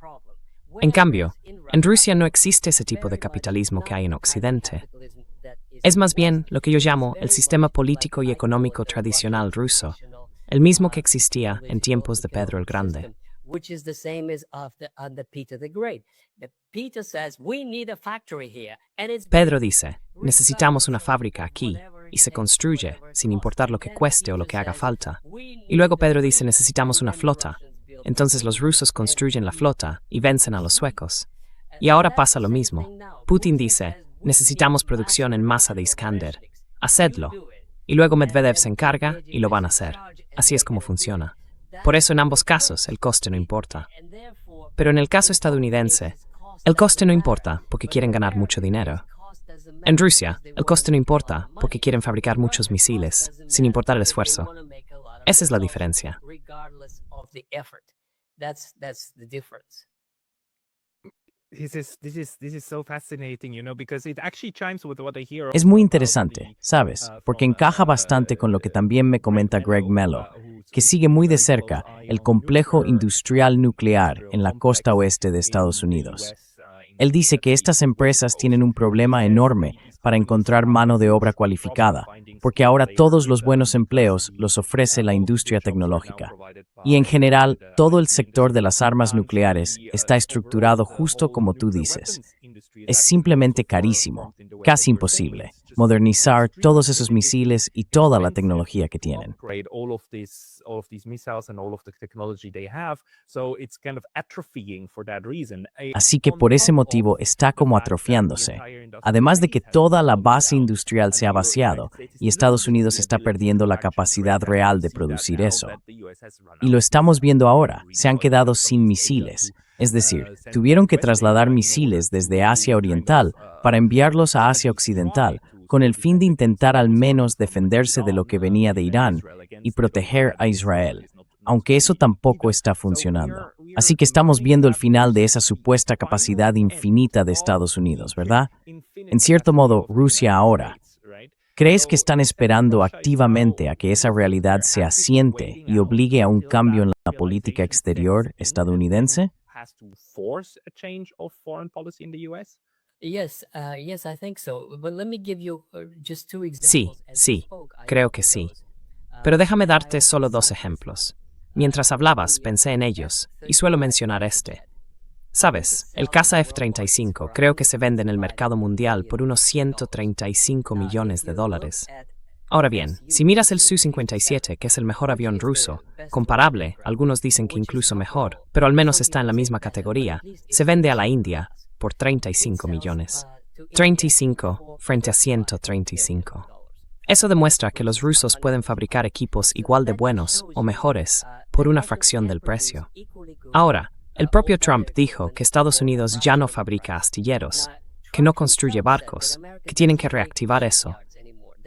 En cambio, en Rusia no existe ese tipo de capitalismo que hay en Occidente. Es más bien lo que yo llamo el sistema político y económico tradicional ruso, el mismo que existía en tiempos de Pedro el Grande. Pedro dice, necesitamos una fábrica aquí, y se construye, sin importar lo que cueste o lo que haga falta. Y luego Pedro dice, necesitamos una flota. Entonces los rusos construyen la flota y vencen a los suecos. Y ahora pasa lo mismo. Putin dice, necesitamos producción en masa de Iskander. Hacedlo. Y luego Medvedev se encarga y lo van a hacer. Así es como funciona. Por eso en ambos casos el coste no importa. Pero en el caso estadounidense, el coste no importa porque quieren ganar mucho dinero. En Rusia, el coste no importa porque quieren fabricar muchos misiles, sin importar el esfuerzo. Esa es la diferencia. Es muy interesante, ¿sabes? Porque encaja bastante con lo que también me comenta Greg Mello, que sigue muy de cerca el complejo industrial nuclear en la costa oeste de Estados Unidos. Él dice que estas empresas tienen un problema enorme para encontrar mano de obra cualificada, porque ahora todos los buenos empleos los ofrece la industria tecnológica. Y en general, todo el sector de las armas nucleares está estructurado justo como tú dices. Es simplemente carísimo, casi imposible. modernizar todos esos misiles y toda la tecnología que tienen. Así que por ese motivo está como atrofiándose. Además de que toda la base industrial se ha vaciado y Estados Unidos está perdiendo la capacidad real de producir eso. Y lo estamos viendo ahora, se han quedado sin misiles. Es decir, tuvieron que trasladar misiles desde Asia Oriental para enviarlos a Asia Occidental, con el fin de intentar al menos defenderse de lo que venía de Irán y proteger a Israel, aunque eso tampoco está funcionando. Así que estamos viendo el final de esa supuesta capacidad infinita de Estados Unidos, ¿verdad? En cierto modo, Rusia ahora. ¿Crees que están esperando activamente a que esa realidad se asiente y obligue a un cambio en la política exterior estadounidense? Yes, I think so. But let me give you just two Sí, examples. sí, creo que sí. Pero déjame darte solo 2 ejemplos. Mientras hablabas, pensé en ellos, y suelo mencionar este. Sabes, el caza F-35 creo que se vende en el mercado mundial por unos $135 millones. Ahora bien, si miras el Su-57, que es el mejor avión ruso, comparable, algunos dicen que incluso mejor, pero al menos está en la misma categoría, se vende a la India por 35 millones. 35 frente a 135. Eso demuestra que los rusos pueden fabricar equipos igual de buenos o mejores por una fracción del precio. Ahora, el propio Trump dijo que Estados Unidos ya no fabrica astilleros, que no construye barcos, que tienen que reactivar eso.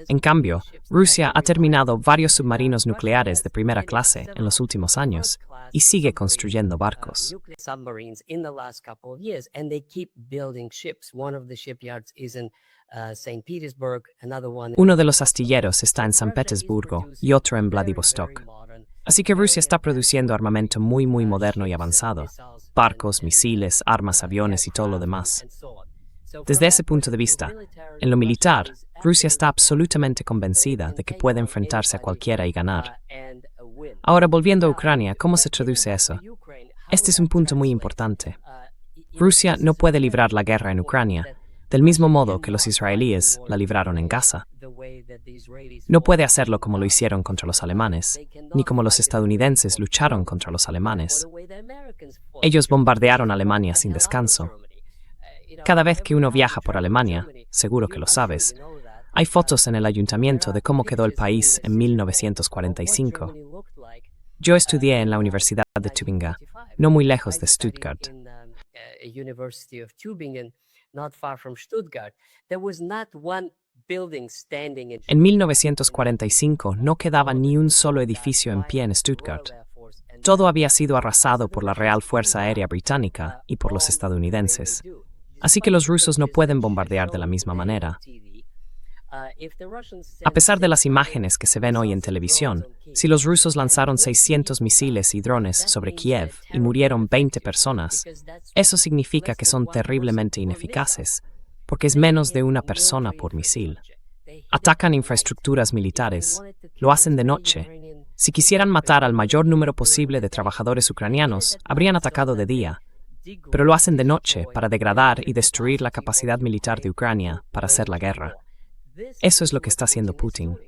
En cambio, Rusia ha terminado varios submarinos nucleares de primera clase en los últimos años y sigue construyendo barcos. Uno de los astilleros está en San Petersburgo y otro en Vladivostok. Así que Rusia está produciendo armamento muy moderno y avanzado. Barcos, misiles, armas, aviones y todo lo demás. Desde ese punto de vista, en lo militar, Rusia está absolutamente convencida de que puede enfrentarse a cualquiera y ganar. Ahora, volviendo a Ucrania, ¿cómo se traduce eso? Este es un punto muy importante. Rusia no puede librar la guerra en Ucrania, del mismo modo que los israelíes la libraron en Gaza. No puede hacerlo como lo hicieron contra los alemanes, ni como los estadounidenses lucharon contra los alemanes. Ellos bombardearon Alemania sin descanso. Cada vez que uno viaja por Alemania, seguro que lo sabes, hay fotos en el ayuntamiento de cómo quedó el país en 1945. Yo estudié en la Universidad de Tübingen, no muy lejos de Stuttgart. En 1945 no quedaba ni un solo edificio en pie en Stuttgart. Todo había sido arrasado por la Real Fuerza Aérea Británica y por los estadounidenses. Así que los rusos no pueden bombardear de la misma manera. A pesar de las imágenes que se ven hoy en televisión, si los rusos lanzaron 600 misiles y drones sobre Kiev y murieron 20 personas, eso significa que son terriblemente ineficaces, porque es menos de una persona por misil. Atacan infraestructuras militares, lo hacen de noche. Si quisieran matar al mayor número posible de trabajadores ucranianos, habrían atacado de día. Pero lo hacen de noche para degradar y destruir la capacidad militar de Ucrania para hacer la guerra. Eso es lo que está haciendo Putin.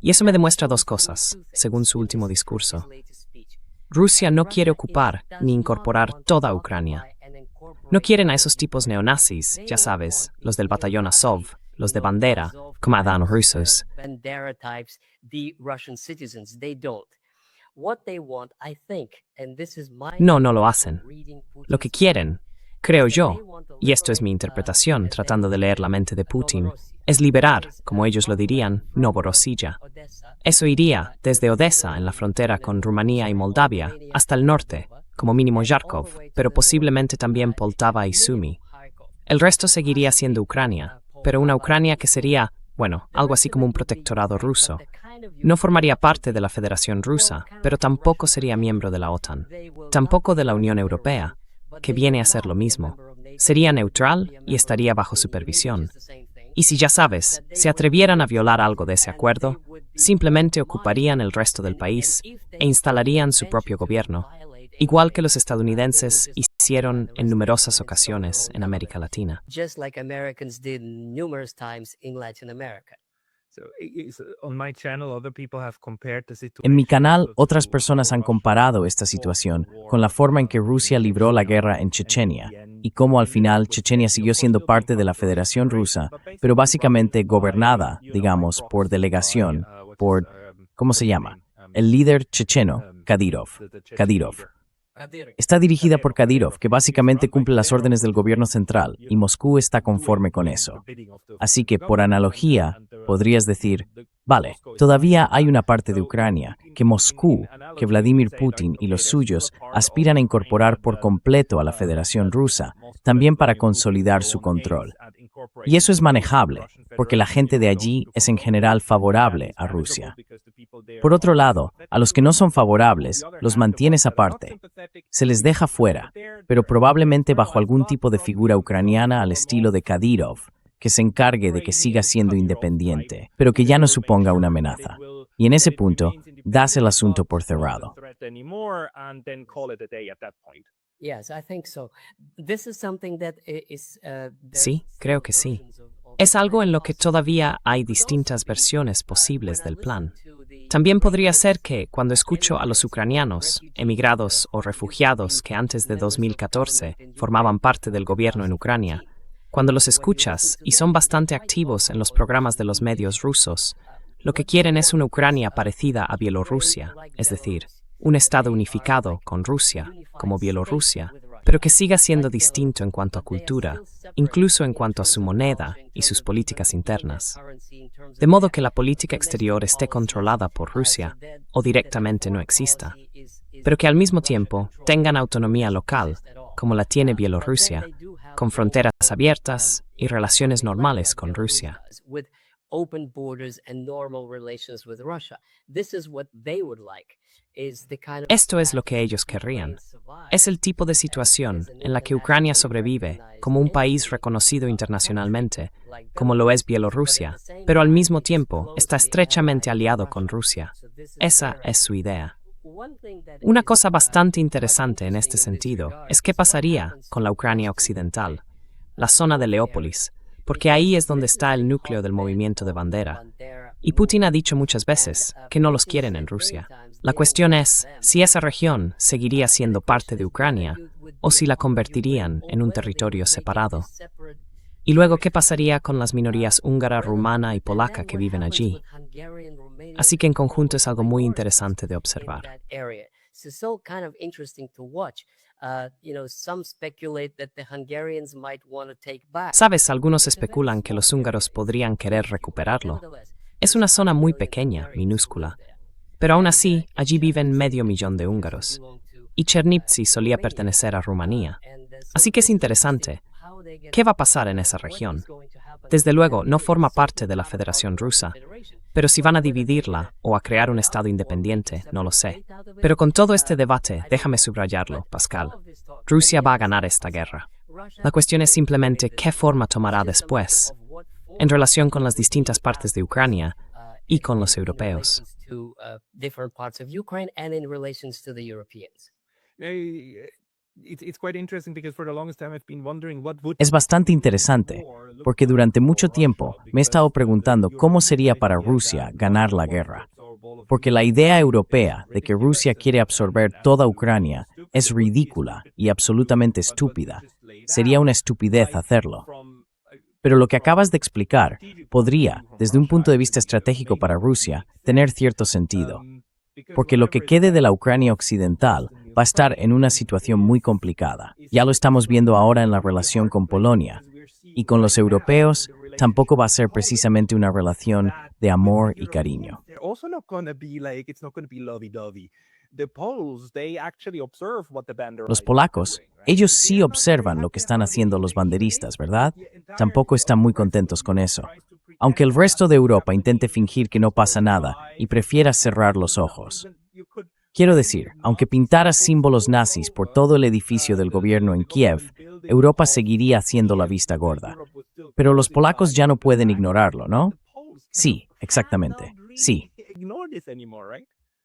Y eso me demuestra 2 cosas, según su último discurso. Rusia no quiere ocupar ni incorporar toda Ucrania. No quieren a esos tipos neonazis, ya sabes, los del batallón Azov, los de bandera, comandan rusos. No lo hacen. Lo que quieren, creo yo, y esto es mi interpretación tratando de leer la mente de Putin, es liberar, como ellos lo dirían, Novorossiya. Eso iría desde Odessa, en la frontera con Rumanía y Moldavia, hasta el norte, como mínimo Kharkov, pero posiblemente también Poltava y Sumy. El resto seguiría siendo Ucrania, pero una Ucrania que sería, bueno, algo así como un protectorado ruso. No formaría parte de la Federación Rusa, pero tampoco sería miembro de la OTAN. Tampoco de la Unión Europea, que viene a ser lo mismo. Sería neutral y estaría bajo supervisión. Y si ya sabes, se atrevieran a violar algo de ese acuerdo, simplemente ocuparían el resto del país e instalarían su propio gobierno. igual que los estadounidenses hicieron en numerosas ocasiones en América Latina. Just like Americans did numerous times in Latin America. En mi canal, otras personas han comparado esta situación con la forma en que Rusia libró la guerra en Chechenia y cómo al final Chechenia siguió siendo parte de la Federación Rusa, pero básicamente gobernada, digamos, por delegación, por, ¿cómo se llama? El líder checheno, Kadyrov. Está dirigida por Kadyrov, que básicamente cumple las órdenes del gobierno central, y Moscú está conforme con eso. Así que, por analogía, podrías decir, vale, todavía hay una parte de Ucrania que Moscú, que Vladimir Putin y los suyos aspiran a incorporar por completo a la Federación Rusa, también para consolidar su control. Y eso es manejable, porque la gente de allí es en general favorable a Rusia. Por otro lado, a los que no son favorables, los mantienes aparte. Se les deja fuera, pero probablemente bajo algún tipo de figura ucraniana al estilo de Kadyrov, que se encargue de que siga siendo independiente, pero que ya no suponga una amenaza. Y en ese punto, das el asunto por cerrado. Yes, I think so. This is something that is Sí, creo que sí. Es algo en lo que todavía hay distintas versiones posibles del plan. También podría ser que, cuando escucho a los ucranianos, emigrados o refugiados que antes de 2014 formaban parte del gobierno en Ucrania, cuando los escuchas y son bastante activos en los programas de los medios rusos, lo que quieren es una Ucrania parecida a Bielorrusia, es decir, un Estado unificado con Rusia, como Bielorrusia, pero que siga siendo distinto en cuanto a cultura, incluso en cuanto a su moneda y sus políticas internas. De modo que la política exterior esté controlada por Rusia o directamente no exista, pero que al mismo tiempo tengan autonomía local, como la tiene Bielorrusia, con fronteras abiertas y relaciones normales con Rusia. Open borders and normal relations with Russia. This is what they would like. Esto es lo que ellos querrían. Es el tipo de situación en la que Ucrania sobrevive como un país reconocido internacionalmente, como lo es Bielorrusia, pero al mismo tiempo está estrechamente aliado con Rusia. Esa es su idea. Una cosa bastante interesante en este sentido es qué pasaría con la Ucrania occidental, la zona de Leópolis, porque ahí es donde está el núcleo del movimiento de bandera. Y Putin ha dicho muchas veces que no los quieren en Rusia. La cuestión es si esa región seguiría siendo parte de Ucrania o si la convertirían en un territorio separado. Y luego, ¿qué pasaría con las minorías húngara, rumana y polaca que viven allí? Así que en conjunto es algo muy interesante de observar. Sabes, algunos especulan que los húngaros podrían querer recuperarlo. Es una zona muy pequeña, minúscula. Pero aún así, allí viven 500,000 de húngaros. Y Chernivtsi solía pertenecer a Rumanía. Así que es interesante. ¿Qué va a pasar en esa región? Desde luego, no forma parte de la Federación Rusa. Pero si van a dividirla o a crear un Estado independiente, no lo sé. Pero con todo este debate, déjame subrayarlo, Pascal. Rusia va a ganar esta guerra. La cuestión es simplemente qué forma tomará después, en relación con las distintas partes de Ucrania y con los europeos. Es bastante interesante, porque durante mucho tiempo me he estado preguntando cómo sería para Rusia ganar la guerra. Porque la idea europea de que Rusia quiere absorber toda Ucrania es ridícula y absolutamente estúpida. Sería una estupidez hacerlo. Pero lo que acabas de explicar podría, desde un punto de vista estratégico para Rusia, tener cierto sentido. Porque lo que quede de la Ucrania occidental va a estar en una situación muy complicada. Ya lo estamos viendo ahora en la relación con Polonia. Y con los europeos tampoco va a ser precisamente una relación de amor y cariño. Los polacos, ellos sí observan lo que están haciendo los banderistas, ¿verdad? Tampoco están muy contentos con eso. Aunque el resto de Europa intente fingir que no pasa nada y prefiera cerrar los ojos. Quiero decir, aunque pintaras símbolos nazis por todo el edificio del gobierno en Kiev, Europa seguiría haciendo la vista gorda. Pero los polacos ya no pueden ignorarlo, ¿no? Sí, exactamente, sí.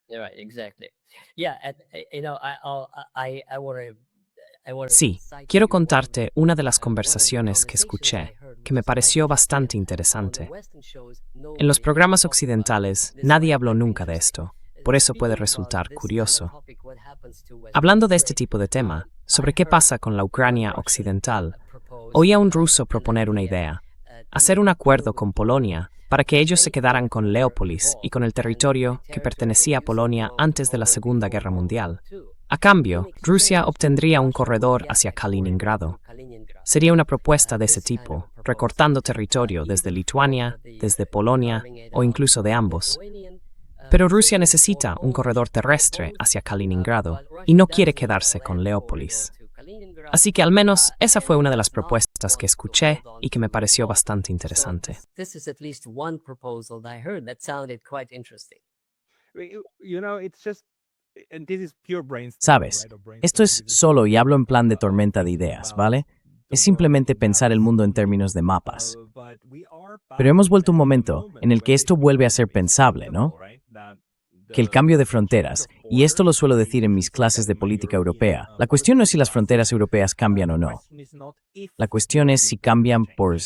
Right, exactly. Yeah, I want to. Sí, quiero contarte una de las conversaciones que escuché, que me pareció bastante interesante. En los programas occidentales, nadie habló nunca de esto, por eso puede resultar curioso. Hablando de este tipo de tema, sobre qué pasa con la Ucrania occidental, oí a un ruso proponer una idea: hacer un acuerdo con Polonia para que ellos se quedaran con Leópolis y con el territorio que pertenecía a Polonia antes de la Segunda Guerra Mundial. A cambio, Rusia obtendría un corredor hacia Kaliningrado. Sería una propuesta de ese tipo, recortando territorio desde Lituania, desde Polonia o incluso de ambos. Pero Rusia necesita un corredor terrestre hacia Kaliningrado y no quiere quedarse con Leópolis. Así que al menos esa fue una de las propuestas que escuché y que me pareció bastante interesante. This is at least one proposal that I heard that sounded quite interesting. It's just, and this is pure brainstorming, Sabes, right? Or brainstorming. esto es solo, y hablo en plan de tormenta de ideas, ¿vale? Es simplemente pensar el mundo en términos de mapas. Pero hemos vuelto a un momento en el que esto vuelve a ser pensable, ¿no? Que el cambio de fronteras, y esto lo suelo decir en mis clases de política europea, la cuestión no es si las fronteras europeas cambian o no. La cuestión es si cambian por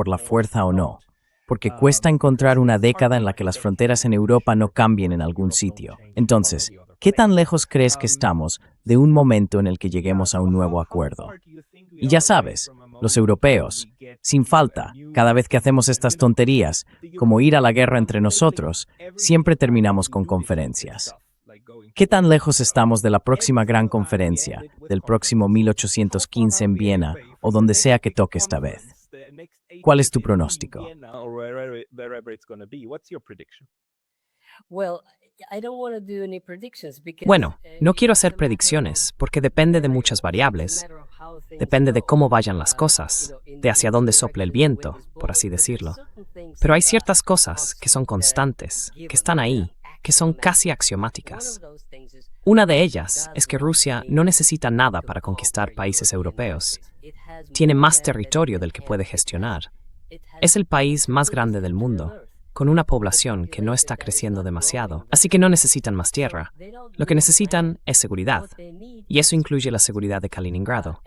la fuerza o no. Porque cuesta encontrar una década en la que las fronteras en Europa no cambien en algún sitio. Entonces, ¿qué tan lejos crees que estamos de un momento en el que lleguemos a un nuevo acuerdo? Y ya sabes, los europeos, sin falta, cada vez que hacemos estas tonterías, como ir a la guerra entre nosotros, siempre terminamos con conferencias. ¿Qué tan lejos estamos de la próxima gran conferencia, del próximo 1815 en Viena, o donde sea que toque esta vez? ¿Cuál es tu pronóstico? Well, I don't want to do any predictions because, Bueno, no quiero hacer predicciones porque depende de muchas variables. Depende de cómo vayan las cosas, de hacia dónde sople el viento, por así decirlo. Pero hay ciertas cosas que son constantes, que están ahí, que son casi axiomáticas. Una de ellas es que Rusia no necesita nada para conquistar países europeos. Tiene más territorio del que puede gestionar. Es el país más grande del mundo, con una población que no está creciendo demasiado, así que no necesitan más tierra. Lo que necesitan es seguridad, y eso incluye la seguridad de Kaliningrado.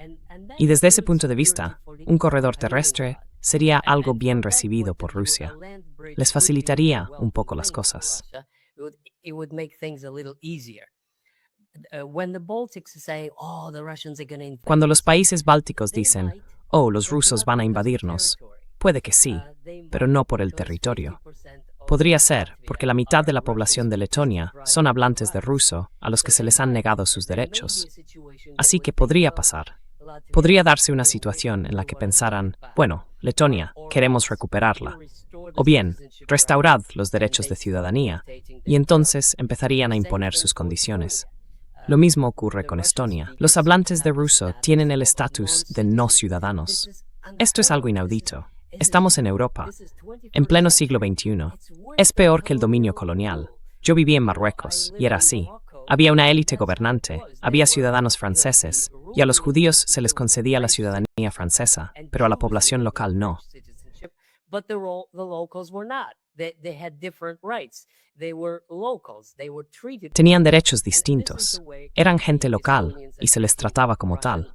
Y desde ese punto de vista, un corredor terrestre sería algo bien recibido por Rusia. Les facilitaría un poco las cosas. Cuando los países bálticos dicen, oh, los rusos van a invadirnos, puede que sí, pero no por el territorio. Podría ser porque la mitad de la población de Letonia son hablantes de ruso a los que se les han negado sus derechos. Así que podría pasar. Podría darse una situación en la que pensaran, bueno, Letonia, queremos recuperarla. O bien, restaurad los derechos de ciudadanía, y entonces empezarían a imponer sus condiciones. Lo mismo ocurre con Estonia. Los hablantes de ruso tienen el estatus de no ciudadanos. Esto es algo inaudito. Estamos en Europa, en pleno siglo XXI. Es peor que el dominio colonial. Yo viví en Marruecos, y era así. Había una élite gobernante, había ciudadanos franceses, y a los judíos se les concedía la ciudadanía francesa, pero a la población local no. Tenían derechos distintos, eran gente local, y se les trataba como tal.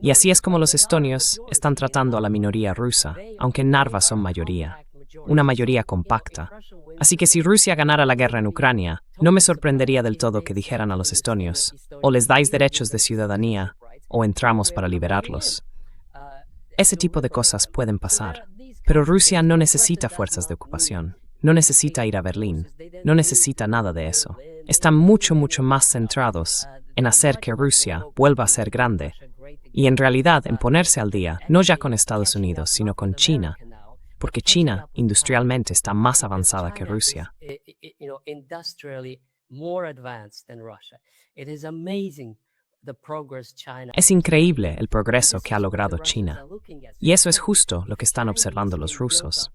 Y así es como los estonios están tratando a la minoría rusa, aunque en Narva son mayoría, una mayoría compacta. Así que si Rusia ganara la guerra en Ucrania, no me sorprendería del todo que dijeran a los estonios, o les dais derechos de ciudadanía, o entramos para liberarlos. Ese tipo de cosas pueden pasar, pero Rusia no necesita fuerzas de ocupación, no necesita ir a Berlín, no necesita nada de eso. Están mucho más centrados en hacer que Rusia vuelva a ser grande, y en realidad en ponerse al día, no ya con Estados Unidos, sino con China, porque China industrialmente está más avanzada que Rusia. Es increíble el progreso que ha logrado China, y eso es justo lo que están observando los rusos.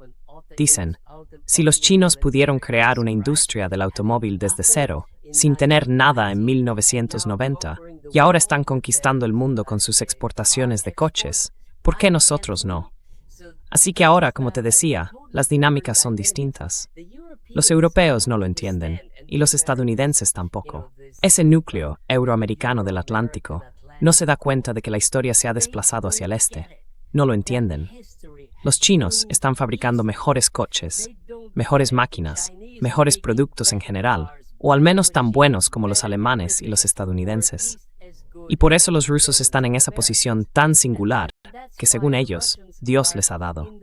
Dicen, si los chinos pudieron crear una industria del automóvil desde cero, sin tener nada en 1990, y ahora están conquistando el mundo con sus exportaciones de coches, ¿por qué nosotros no? Así que ahora, como te decía, las dinámicas son distintas. Los europeos no lo entienden, y los estadounidenses tampoco. Ese núcleo euroamericano del Atlántico no se da cuenta de que la historia se ha desplazado hacia el este. No lo entienden. Los chinos están fabricando mejores coches, mejores máquinas, mejores productos en general, o al menos tan buenos como los alemanes y los estadounidenses. Y por eso los rusos están en esa posición tan singular que, según ellos, Dios les ha dado.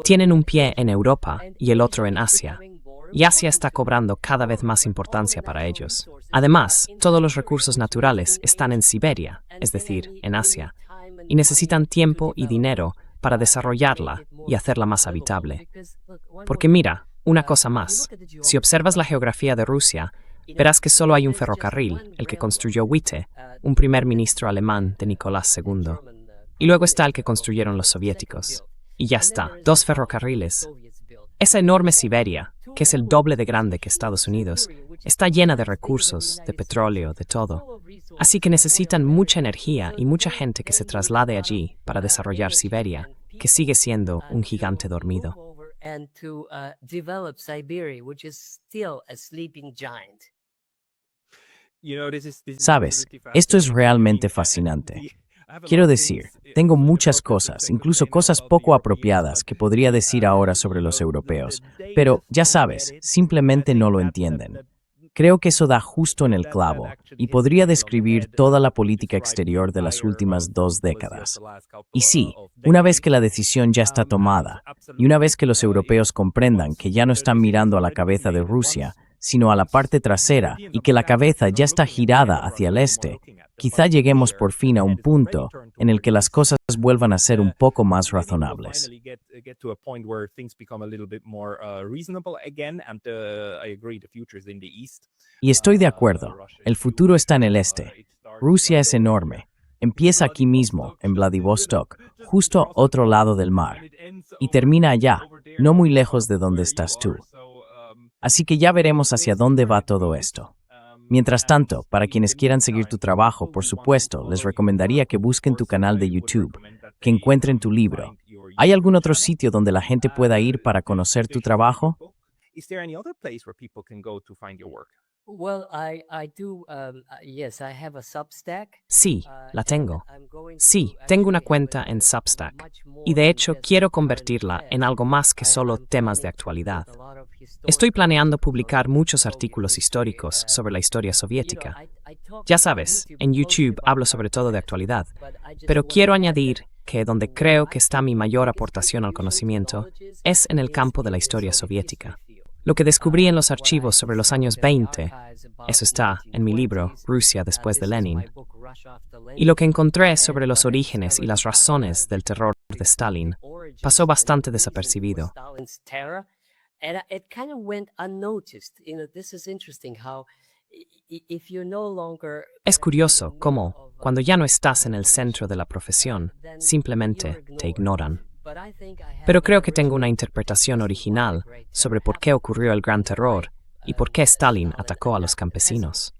Tienen un pie en Europa y el otro en Asia, y Asia está cobrando cada vez más importancia para ellos. Además, todos los recursos naturales están en Siberia, es decir, en Asia, y necesitan tiempo y dinero para desarrollarla y hacerla más habitable. Porque mira, una cosa más, si observas la geografía de Rusia, verás que solo hay un ferrocarril, el que construyó Witte, un primer ministro alemán de Nicolás II. Y luego está el que construyeron los soviéticos. Y ya está, 2 ferrocarriles. Esa enorme Siberia, que es el doble de grande que Estados Unidos, está llena de recursos, de petróleo, de todo. Así que necesitan mucha energía y mucha gente que se traslade allí para desarrollar Siberia, que sigue siendo un gigante dormido. Sabes, esto es realmente fascinante. Quiero decir, tengo muchas cosas, incluso cosas poco apropiadas que podría decir ahora sobre los europeos, pero, ya sabes, simplemente no lo entienden. Creo que eso da justo en el clavo, y podría describir toda la política exterior de las últimas 2 décadas. Y sí, una vez que la decisión ya está tomada, y una vez que los europeos comprendan que ya no están mirando a la cabeza de Rusia, sino a la parte trasera, y que la cabeza ya está girada hacia el este, quizá lleguemos por fin a un punto en el que las cosas vuelvan a ser un poco más razonables. Y estoy de acuerdo, el futuro está en el este. Rusia es enorme. Empieza aquí mismo, en Vladivostok, justo otro lado del mar, y termina allá, no muy lejos de donde estás tú. Así que ya veremos hacia dónde va todo esto. Mientras tanto, para quienes quieran seguir tu trabajo, por supuesto, les recomendaría que busquen tu canal de YouTube, que encuentren tu libro. ¿Hay algún otro sitio donde la gente pueda ir para conocer tu trabajo? Sí, la tengo. Sí, tengo una cuenta en Substack. Y de hecho, quiero convertirla en algo más que solo temas de actualidad. Estoy planeando publicar muchos artículos históricos sobre la historia soviética. Ya sabes, en YouTube hablo sobre todo de actualidad, pero quiero añadir que donde creo que está mi mayor aportación al conocimiento es en el campo de la historia soviética. Lo que descubrí en los archivos sobre los años 20, eso está en mi libro Rusia después de Lenin, y lo que encontré sobre los orígenes y las razones del terror de Stalin pasó bastante desapercibido. Es curioso cómo, cuando ya no estás en el centro de la profesión, simplemente te ignoran. Pero creo que tengo una interpretación original sobre por qué ocurrió el Gran Terror y por qué Stalin atacó a los campesinos.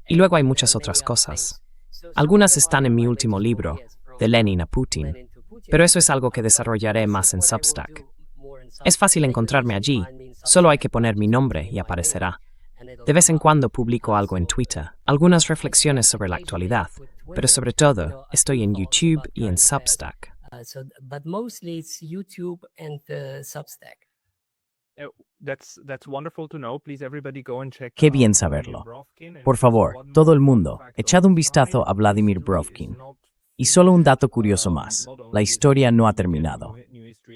Y luego hay muchas otras cosas. Algunas están en mi último libro, De Lenin a Putin, pero eso es algo que desarrollaré más en Substack. Es fácil encontrarme allí, solo hay que poner mi nombre y aparecerá. De vez en cuando publico algo en Twitter, algunas reflexiones sobre la actualidad, pero sobre todo estoy en YouTube y en Substack. But mostly it's YouTube and Substack. Qué bien saberlo. Por favor, todo el mundo, echad un vistazo a Vladimir Brovkin. Y solo un dato curioso más, la historia no ha terminado.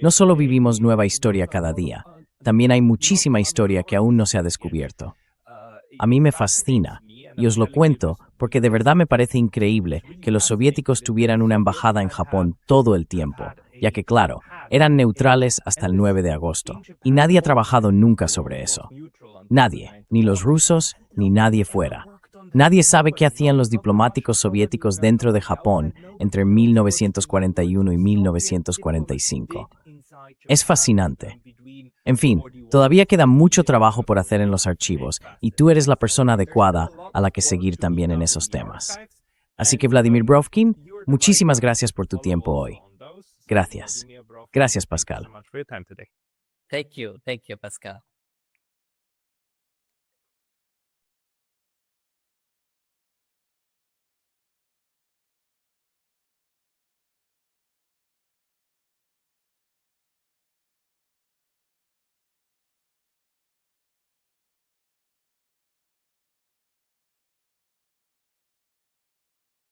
No solo vivimos nueva historia cada día, también hay muchísima historia que aún no se ha descubierto. A mí me fascina, y os lo cuento porque de verdad me parece increíble que los soviéticos tuvieran una embajada en Japón todo el tiempo, ya que, claro, eran neutrales hasta el 9 de agosto, y nadie ha trabajado nunca sobre eso. Nadie, ni los rusos, ni nadie fuera. Nadie sabe qué hacían los diplomáticos soviéticos dentro de Japón entre 1941 y 1945. Es fascinante. En fin, todavía queda mucho trabajo por hacer en los archivos y tú eres la persona adecuada a la que seguir también en esos temas. Así que Vladimir Brovkin, muchísimas gracias por tu tiempo hoy. Gracias. Gracias, Pascal. Thank you, Pascal.